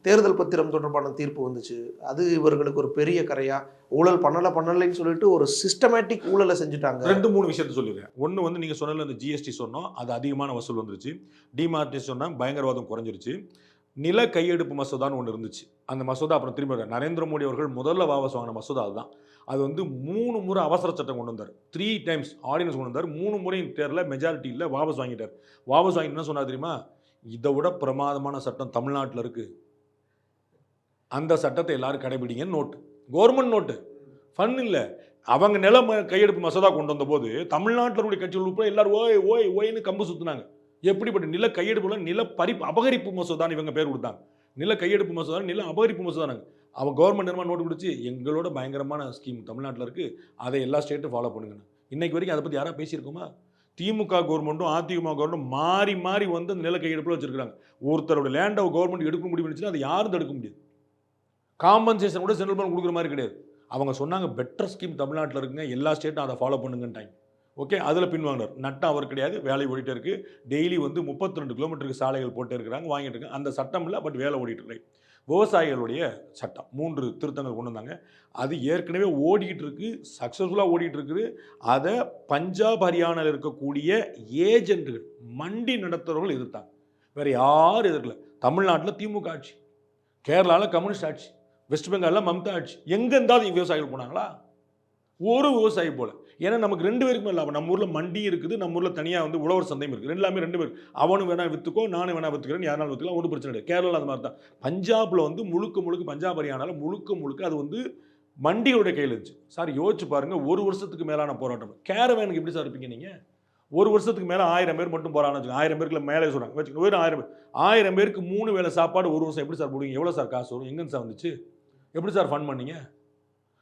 தேர்தல் பத்திரம் தொடர்பான தீர்ப்பு வந்துச்சு. அது இவர்களுக்கு ஒரு பெரிய கரையா, ஊழல் பண்ணலைன்னு சொல்லிட்டு ஒரு சிஸ்டமேட்டிக் ஊழலை செஞ்சுட்டாங்க. 2-3 விஷயத்த சொல்லிடுறேன். ஒன்று வந்து நீங்கள் சொன்னதில் அந்த ஜிஎஸ்டி சொன்னோம், அது அதிகமான வசூல் வந்துருச்சு. டிமார்டிஸ் சொன்னால் பயங்கரவாதம் குறைஞ்சிருச்சு. நில கையெடுப்பு மசோதான்னு ஒன்று இருந்துச்சு. அந்த மசோதா அப்புறம் திரும்ப நரேந்திர மோடி அவர்கள் முதல்ல வாபஸ் வாங்கின மசோதா அதுதான். அது வந்து 3 முறை அவசர சட்டம் கொண்டு வந்தார். 3 டைம்ஸ் ஆர்டினன்ஸ் கொண்டு வந்தார். 3 முறையும் தேர்தல மெஜாரிட்டி இல்லை, வாபஸ் வாங்கிட்டார். வாபஸ் வாங்கிட்டு என்ன சொன்னார் தெரியுமா? இதை விட பிரமாதமான சட்டம் தமிழ்நாட்டில் இருக்குது, அந்த சட்டத்தை எல்லாரும் கடைபிடிங்கன்னு நோட்டு. கவர்மெண்ட் நோட்டு, ஃபன் இல்லை. அவங்க நில கையெடுப்பு மசோதா கொண்டு வந்த போது தமிழ்நாட்டில் உள்ள கட்சிகள் உட்பட எல்லாரும் ஓய் ஓய் ஓய்னு கம்பு சுற்றினாங்க. எப்படிப்பட்ட நில கையெடுப்பு, நில அபகரிப்பு மசோதான்னு இவங்க பேர் கொடுத்தாங்க. நில கையெடுப்பு மசோதா, நில அபகரிப்பு மசோதானாங்க. அவன் கவர்மெண்ட் என்னமா நோட்டு கொடுத்து எங்களோட பயங்கரமான ஸ்கீம் தமிழ்நாட்டில் இருக்குது, அதை எல்லா ஸ்டேட்டும் ஃபாலோ பண்ணுங்கன்னு. இன்னைக்கு வரைக்கும் அதை பற்றி யாராவது பேசியிருக்கோமா? திமுக கவர்மெண்ட்டும் அதிமுக கவர்மெண்ட்டும் மாறி மாறி வந்து அந்த நில கையெடுப்பில் வச்சிருக்காங்க. ஒருத்தரோட லேண்டை கவர்மெண்ட் எடுக்க முடியும்னு அதை யாரும் தடுக்க முடியாது. காம்பன்சேஷன் கூட சென்ட்ரல் பேங்க் கொடுக்குற மாதிரி கிடையாது. அவங்க சொன்னாங்க பெட்டர் ஸ்கீம் தமிழ்நாட்டில் இருக்குங்க, எல்லா ஸ்டேட்டும் அதை ஃபாலோ பண்ணுங்கன்ட்டாங்க. ஓகே, அதில் பின்வாங்கினார். நட்டம் அவர் கிடையாது, வேலை ஓடிட்டு இருக்கு. டெய்லி வந்து 32 கிலோமீட்டருக்கு சாலைகள் போட்டு இருக்கிறாங்க, வாங்கிட்டு இருக்காங்க. அந்த சட்டம் இல்லை, பட் வேலை ஓடிட்டு இருக்கு. விவசாயிகளுடைய சட்டம் 3 திருத்தங்கள் கொண்டு வந்தாங்க. அது ஏற்கனவே ஓடிக்கிட்டு இருக்கு, சக்ஸஸ்ஃபுல்லாக ஓடிட்டு இருக்குது. அதை பஞ்சாப் ஹரியானாவில் இருக்கக்கூடிய ஏஜென்ட்டுகள், மண்டி நடத்துகிறவர்கள் எதிர்த்தாங்க. வேற யாரும் எதிர்க்கல. தமிழ்நாட்டில் திமுக ஆட்சி, கேரளாவில் கம்யூனிஸ்ட் ஆட்சி, வெஸ்ட் பெங்காலில் மம்தா ஆட்சி. எங்கே இருந்தாலும் விவசாயிகள் போனாங்களா? ஒரு விவசாயி போல. ஏன்னா நமக்கு 2 பேருக்குமே லாபம். நம்ம ஊரில் மண்டி இருக்குது, நம்ம ஊரில் தனியாக வந்து உழவர் சந்தையும் இருக்குது. எல்லாமே 2 பேர். அவனும் வேணா விற்றுக்கோ, நானும் வேணா விற்றுக்கிறேன், யாராலும் விற்றுக்கலாம், ஒன்றும் பிரச்சனை கிடையாது. கேரளாவில் அது மாதிரி தான். பஞ்சாபில் வந்து முழுக்க பஞ்சாப் ஹரியானாவில் முழுக்க அது வந்து மண்டிகளுடைய கையில் இருந்துச்சு. சார் யோசிச்சு பாருங்கள், 1 வருஷத்துக்கு மேலான போராட்டம். கேரவேனுக்கு எப்படி சார் இருப்பீங்க நீங்கள்? 1 வருஷத்துக்கு மேலே 1000 பேர் மட்டும் போகிறான்னு வச்சுக்கோங்க. 1000 பேருக்குள்ள மேலே சொல்கிறாங்க வச்சுக்கோங்க. வெறும் 1000 பேர், 1000 பேருக்கு 3 வேளை சாப்பாடு 1 வருஷம் எப்படி சார் போடுவீங்க? எவ்வளோ சார் காசு வரும்? எங்கன்னு சார் வந்துச்சு? எப்படி சார் ஃபண்ட் பண்ணீங்க?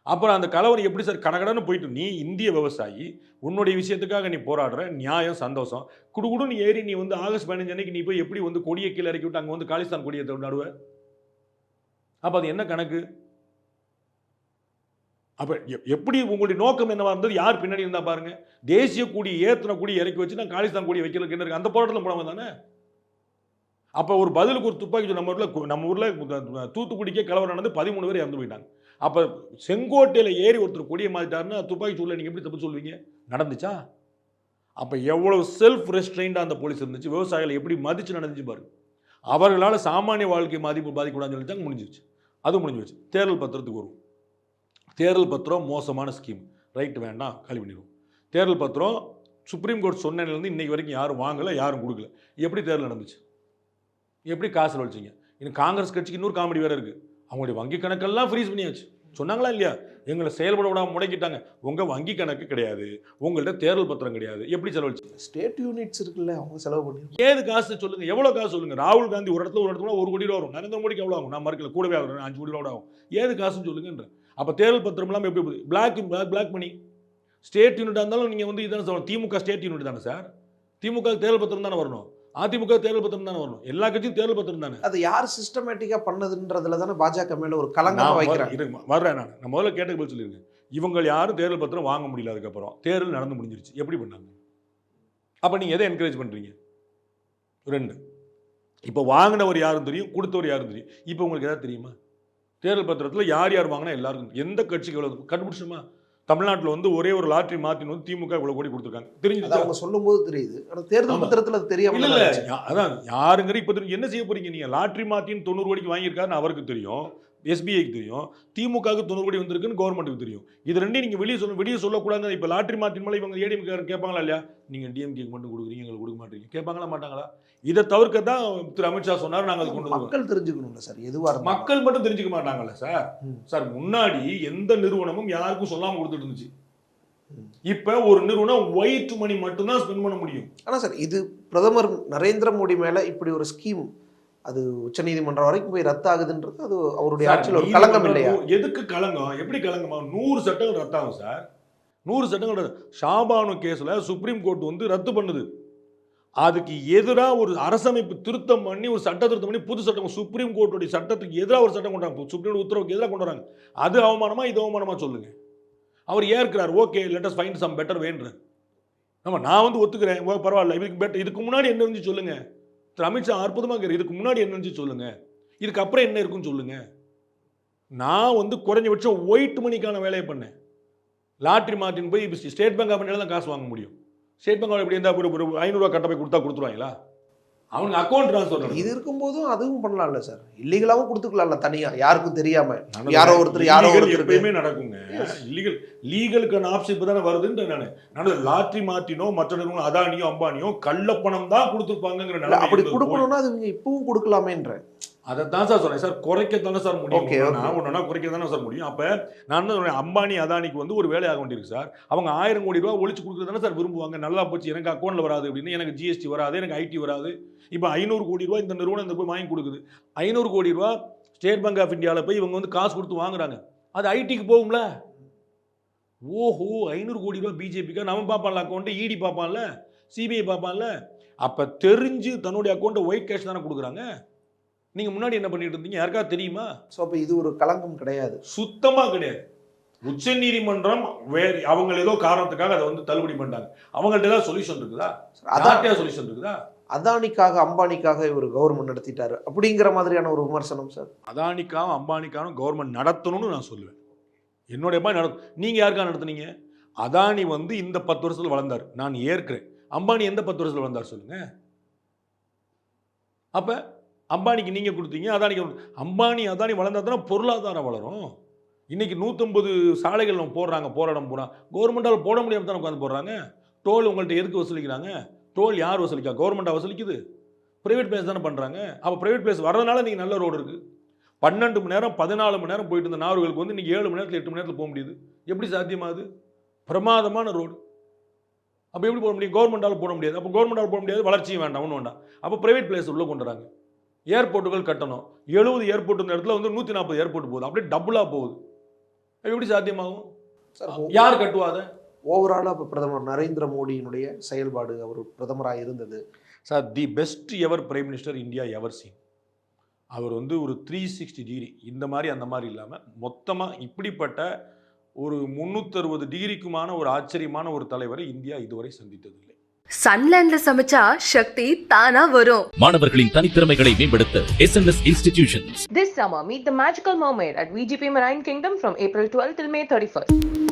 அப்புறம் அந்த கலவரி எப்படி சார் கடகடன்னு போயிட்டு, நீ இந்திய விவசாயி, உன்னுடைய விஷயத்துக்காக நீ போராடுற, நியாயம், சந்தோஷம். குடுகுடுன்னு ஏறி நீ வந்து ஆகஸ்ட் 15 அன்னைக்கு நீ போய் எப்படி வந்து கொடியை கீழே இறக்கி விட்டு அங்கே வந்து காலிஸ்தான் கொடியை நடுவ? அப்போ அது என்ன கணக்கு? அப்போ எப்படி உங்களுடைய நோக்கம் என்னவா இருந்தது? யார் பின்னாடி இருந்தா பாருங்க. தேசிய கொடி ஏற்றின கொடி இறக்கி வச்சு நான் காலிஸ்தான் கொடி வைக்கிறதுக்கு என்ன இருக்கு? அந்த போராட்டத்தில் போனவங்க தானே. அப்போ ஒரு பதிலுக்கு ஒரு துப்பாக்கி, நம்ம ஊரில் தூத்துக்குடிக்கே கலவரம் நடந்து 13 பேர் இறந்து போயிட்டாங்க. அப்போ செங்கோட்டையில் ஏறி ஒருத்தர் கொடியை மாற்றிட்டாருன்னா துப்பாக்கி சூழலை நீங்கள் எப்படி தப்பு சொல்லுவீங்க? நடந்துச்சா? அப்போ எவ்வளவு செல்ஃப் ரெஸ்ட்ரெயின்டாக அந்த போலீஸ் இருந்துச்சு, விவசாயிகளை எப்படி மதிச்சு நடந்துச்சு பாருங்க. அவர்களால் சாமானிய வாழ்க்கை பாதிக்கூடாதுன்னு சொல்லிட்டாங்க, முடிஞ்சிருச்சு. அது முடிஞ்சு வச்சு. தேர்தல் பத்திரத்துக்கு வரும். தேர்தல் பத்திரம் மோசமான ஸ்கீம், ரைட்டு, வேண்டாம், காலி பண்ணிடுவோம். தேர்தல் பத்திரம் சுப்ரீம் கோர்ட் சொன்னதுலேருந்து இன்னைக்கு வரைக்கும் யாரும் வாங்கலை, யாரும் கொடுக்கல. எப்படி தேர்தல் நடந்துச்சு? எப்படி காசு வச்சிங்க? இன்னும் காங்கிரஸ் கட்சிக்கு இன்னொரு காமெடி வேறு இருக்குது. அவங்களுடைய வங்கி கணக்கெல்லாம் ஃப்ரீஸ் பண்ணியாச்சு. சொன்னாங்களா இல்லையா? எங்களை செயல்பட விடாமல் முடக்கிட்டாங்க. உங்கள் வங்கி கணக்கு கிடையாது, உங்கள்கிட்ட தேர்தல் பத்திரம் கிடையாது, எப்படி செலவழிச்சு? ஸ்டேட் யூனிட்ஸ் இருக்குல்ல, அவங்க செலவு பண்ணி ஏது காசு சொல்லுங்கள், எவ்வளோ காசு சொல்லுங்கள். ராகுல் காந்தி ஒரு இடத்துல 1 கோடி ரூபா வரும், நரேந்திர மோடிக்கு எவ்வளோ ஆகும்? நான் மறுக்கல, கூடவே ஆகும், 5 கோடி ரூபா ஆகும். ஏது காசுன்னு சொல்லுங்கன்ற. அப்போ தேர்தல் பத்திரம் இல்லாமல் எப்படி போகுது? பிளாக் பண்ணி ஸ்டேட் யூனிட்டாக இருந்தாலும் நீங்கள் வந்து இதான சொல்லணும். திமுக ஸ்டேட் யூனிட் தானே சார்? திமுக தேர்தல் பத்திரம் தானே வரணும். அதிமுக தேர்தல் பத்திரம் தானே வரணும், எல்லா கட்சியும் தேர்தல் பத்திரம் தானே. அது யார் சிஸ்டமேட்டிக்கா பண்ணதுன்றதுல தானே பாஜக மேல ஒரு கலங்கம் வைக்கிறாங்க. வர்றேன் நான் முதல்ல கேட்ட பதில் சொல்லியிருக்கேன். இவங்க யாரும் தேர்தல் பத்திரம் வாங்க முடியல, அதுக்கப்புறம் தேர்தல் நடந்து முடிஞ்சிருச்சு, எப்படி பண்ணாங்க? அப்ப நீங்க எதை என்கரேஜ் பண்றீங்க? 2, இப்போ வாங்கினவர் யாரும் தெரியும், கொடுத்தவர் யாரும் தெரியும். இப்போ உங்களுக்கு ஏதாவது தெரியுமா? தேர்தல் பத்திரத்தில் யார் யார் வாங்கினா எல்லாருக்கும், எந்த கட்சிக்கு எவ்வளவு கண்டுபிடிச்சுமா? தமிழ்நாட்டில் வந்து ஒரே ஒரு லாட்டரி மாற்றின்னு வந்து திமுக இவ்வளோ கோடி கொடுத்துருக்காங்க, தெரிஞ்சு அவங்க சொல்லும் போது தெரியுது. ஆனால் தேர்தல் பத்திரத்தில் அது தெரியாம இல்லை அதான் யாருங்கிற இப்போ என்ன செய்ய போறீங்க? நீங்கள் லாட்டரி மாற்றின்னு 90 கோடிக்கு வாங்கியிருக்காருன்னு அவருக்கு தெரியும், எஸ்பிஐக்கு தெரியும், திமுகவுக்கு 90 கோடி வந்திருக்குன்னு கவர்மெண்ட்டுக்கு தெரியும். இது ரெண்டையும் நீங்கள் வெளியே சொல்லக்கூடாது. இப்போ லாட்டரி மாற்றின் மேலே இவங்க ஏடிஎம்கே கேட்பாங்களா இல்லையா? நீங்கள் டிஎம்கே மட்டும் கொடுக்குறீங்க, எங்களுக்கு கொடுக்க மாட்டீங்க, கேட்பாங்களா மாட்டாங்களா? இதை தவிர்க்க தான் திரு அமித்ஷா சொன்னார், நாங்கள் அது கொண்டு மக்கள் தெரிஞ்சுக்கணும்ல சார். எதுவாக மக்கள் மட்டும் தெரிஞ்சுக்க மாட்டாங்கல்ல சார். சார் முன்னாடி எந்த நிறுவனமும் யாருக்கும் சொல்லாமல் கொடுத்துட்டு இருந்துச்சு. இப்ப ஒரு நிறுவனம் ஒயிட் மணி மட்டும் தான் ஸ்பெண்ட் பண்ண முடியும். ஆனா சார், இது பிரதமர் நரேந்திர மோடி மேல இப்படி ஒரு ஸ்கீம் அது உச்சநீதிமன்றம் வரைக்கும் போய் ரத்து ஆகுதுன்றது அது அவருடைய ஆட்சியில் ஒரு களங்கம் இல்லையா? எதுக்கு களங்கம்? எப்படி களங்கமா? 100 சட்டங்கள் ரத்தாகும் சார், 100 சட்டங்கள். ஷாபானு கேஸ்ல சுப்ரீம் கோர்ட் வந்து ரத்து பண்ணுது. அதுக்கு எதிராக ஒரு அரசமைப்பு திருத்தம் பண்ணி ஒரு சட்ட திருத்தம் பண்ணி புது சட்டம், சுப்ரீம் கோர்ட்டுடைய சட்டத்துக்கு எதிராக ஒரு சட்டம் கொண்டாங்க, சுப்ரீம் உத்தரவுக்கு எதிராக கொண்டு வராங்க. அது அவமானமா இது அவமானமா சொல்லுங்க? அவர் ஏற்கிறார், okay let us find some better வேன்றார். ஆமா, நான் வந்து ஒத்துக்கிறேன், பரவாயில்ல, இதுக்கு பெட்டர், இதுக்கு முன்னாடி என்ன இருந்துச்சு சொல்லுங்க. திரு அமித்ஷா அற்புதமாக கேட்குற, இதுக்கு முன்னாடி என்ன இருந்துச்சு சொல்லுங்க, இதுக்கு அப்புறம் என்ன இருக்குன்னு சொல்லுங்க. நான் வந்து குறைஞ்சபட்சம் ஒயிட் மணிக்கான வேலையை பண்ணேன். லாட்ரி மார்ட்டின் போய் ஸ்டேட் பேங்க் ஆஃப் இந்தியாவில் தான் காசு வாங்க முடியும். ஸ்டேட் பேங்க் எப்படி இருந்தால் ஒரு 500 ரூபா கட்ட போய் கொடுத்தா கொடுத்துருவாங்களா? அவனுக்கு அக்கௌண்ட் ட்ரான்ஸ்ஃபர் இது இருக்கும்போதும் அதுவும் பண்ணலாம்ல சார், இல்லீகலாவும் கொடுத்துக்கலாம்ல தனியா, யாருக்கும் தெரியாம. யாரோ ஒருத்தர் எப்பயுமே நடக்குங்க. லீகலுக்கான ஆப்ஷன் இப்போ தானே வருதுன்னு நான் லாட்ரி மார்ட்டினோ மற்ற நிறுவனம் அதானியோ அம்பானியோ கள்ளப்பணம் தான் கொடுத்துருப்பாங்கிற நிலை. அப்படி கொடுக்கணும்னா அது இப்பவும் கொடுக்கலாமேன்ற அதை தான் சார் சொன்னேன். சார் குறைக்கத்தானே சார் முடியும், நான் ஒன்றா குறைக்க தானே சார் முடியும். அப்போ நான் தான் சொன்னேன், அம்பானி அதானிக்கு வந்து ஒரு வேலையாக வேண்டியிருக்கு சார். அவங்க 1000 கோடி ரூபா ஒழிச்சு கொடுக்குறது தானே சார் விரும்புவாங்க. நல்லா போச்சு, எனக்கு அக்கௌண்ட்டில் வராது அப்படின்னு, எனக்கு ஜிஎஸ்டி வராது, எனக்கு ஐடி வராது. இப்போ 500 கோடி ரூபா இந்த நிறுவனம் இந்த போய் வாங்கி கொடுக்குது. 500 கோடி ரூபா ஸ்டேட் பேங்க் ஆஃப் இந்தியாவில் போய் இவங்க வந்து காசு கொடுத்து வாங்குறாங்க. அது ஐடிக்கு போகும்ல. ஓஹோ, 500 கோடி ரூபா பிஜேபிக்கா? நம்ம பார்ப்பான்ல அக்கௌண்ட்டு, இடி பார்ப்பான்ல, சிபிஐ பார்ப்பான்ல. அப்போ தெரிஞ்சு தன்னுடைய அக்கௌண்ட்டை ஒயிட் கேஷ் தானே கொடுக்குறாங்க. நீங்க முன்னாடி என்ன பண்ணிட்டு இருந்தீங்க யாருக்கா தெரியுமா? ஸோ அப்போ இது ஒரு களங்கம் கிடையாது, சுத்தமா கிடையாது. உச்ச நீதிமன்றம் வேறு அவங்க ஏதோ காரணத்துக்காக அதை வந்து தள்ளுபடி பண்ணிட்டாங்க. அவங்கள்ட்ட ஏதாவது சொல்யூஷன் இருக்குதா? அதான் சொல்யூஷன் இருக்குதா? அதானிக்காக அம்பானிக்காக இவர் கவர்மெண்ட் நடத்திட்டாரு அப்படிங்கிற மாதிரியான ஒரு விமர்சனம் சார். அதானிக்காக அம்பானிக்காக கவர்மெண்ட் நடத்தணும்னு நான் சொல்லுவேன். என்னுடைய மாதிரி நீங்க யாருக்கா நடத்துனீங்க? அதானி வந்து இந்த 10 வருஷத்துல வளர்ந்தார், நான் ஏற்கிறேன். அம்பானி எந்த 10 வருஷத்துல வளர்ந்தார் சொல்லுங்க? அப்ப அம்பானிக்கு நீங்க கொடுத்தீங்க, அதானிக்கு. அம்பானி அதானி வளர்ந்தா தானே பொருளாதாரம் வளரும். இன்னைக்கு 150 சாலைகள் நம்ம போடுறாங்க, போராடம் போறாங்க, கவர்மெண்டால் போட முடியாம தானே உட்காந்து போடுறாங்க. டோல் உங்கள்கிட்ட எதுக்கு வசூலிக்கிறாங்க? டோல் யார் வசூலிக்கா? கவர்மெண்டா வசூலிக்குது. பிரைவேட் பிளேஸ் தானே பண்றாங்க. அப்போ பிரைவேட் பிளேஸ் வர்றதுனால நீங்க நல்ல ரோடு இருக்கு. 12 மணி நேரம் 14 மணி நேரம் போயிட்டு இருந்த நார்களுக்கு வந்து இன்னைக்கு 7 மணி நேரத்தில் 8 மணி நேரத்தில் போக முடியுது. எப்படி சாத்தியமாகுது? பிரமாதமான ரோடு. அப்போ எப்படி போட முடியும்? கவர்மெண்டால் போட முடியாது. அப்போ கவர்மெண்டால் போட முடியாது, வளர்ச்சியும் வேண்டாம், ஒன்றும் வேண்டாம். அப்போ பிரைவேட் பிளேஸ் உள்ள கொண்டு வராங்க. ஏர்போர்ட்டுகள் கட்டணும். 70 ஏர்போர்ட் இந்த இடத்துல வந்து 140 ஏர்போர்ட் போகுது, அப்படியே டபுளாக போகுது. எப்படி சாத்தியமாகும்? யார் கட்டுவாத? ஓவராலாக இப்போ பிரதமர் நரேந்திர மோடியினுடைய செயல்பாடு, அவர் பிரதமராக இருந்தது sir, the best ever prime minister India ever seen. அவர் வந்து ஒரு 360 டிகிரி, இந்த மாதிரி அந்த மாதிரி இல்லாமல் மொத்தமாக இப்படிப்பட்ட ஒரு 360 டிகிரிக்குமான ஒரு ஆச்சரியமான ஒரு தலைவரை இந்தியா இதுவரை சந்தித்ததில்லை. சன்லேண்ட்ல சமைச்சா சக்தி தானா வரும். மாணவர்களின் தனித்திறமைகளை மேம்படுத்த SNS Institutions. This summer, meet the magical mermaid at VGP Marine Kingdom from April 12 till May 31st.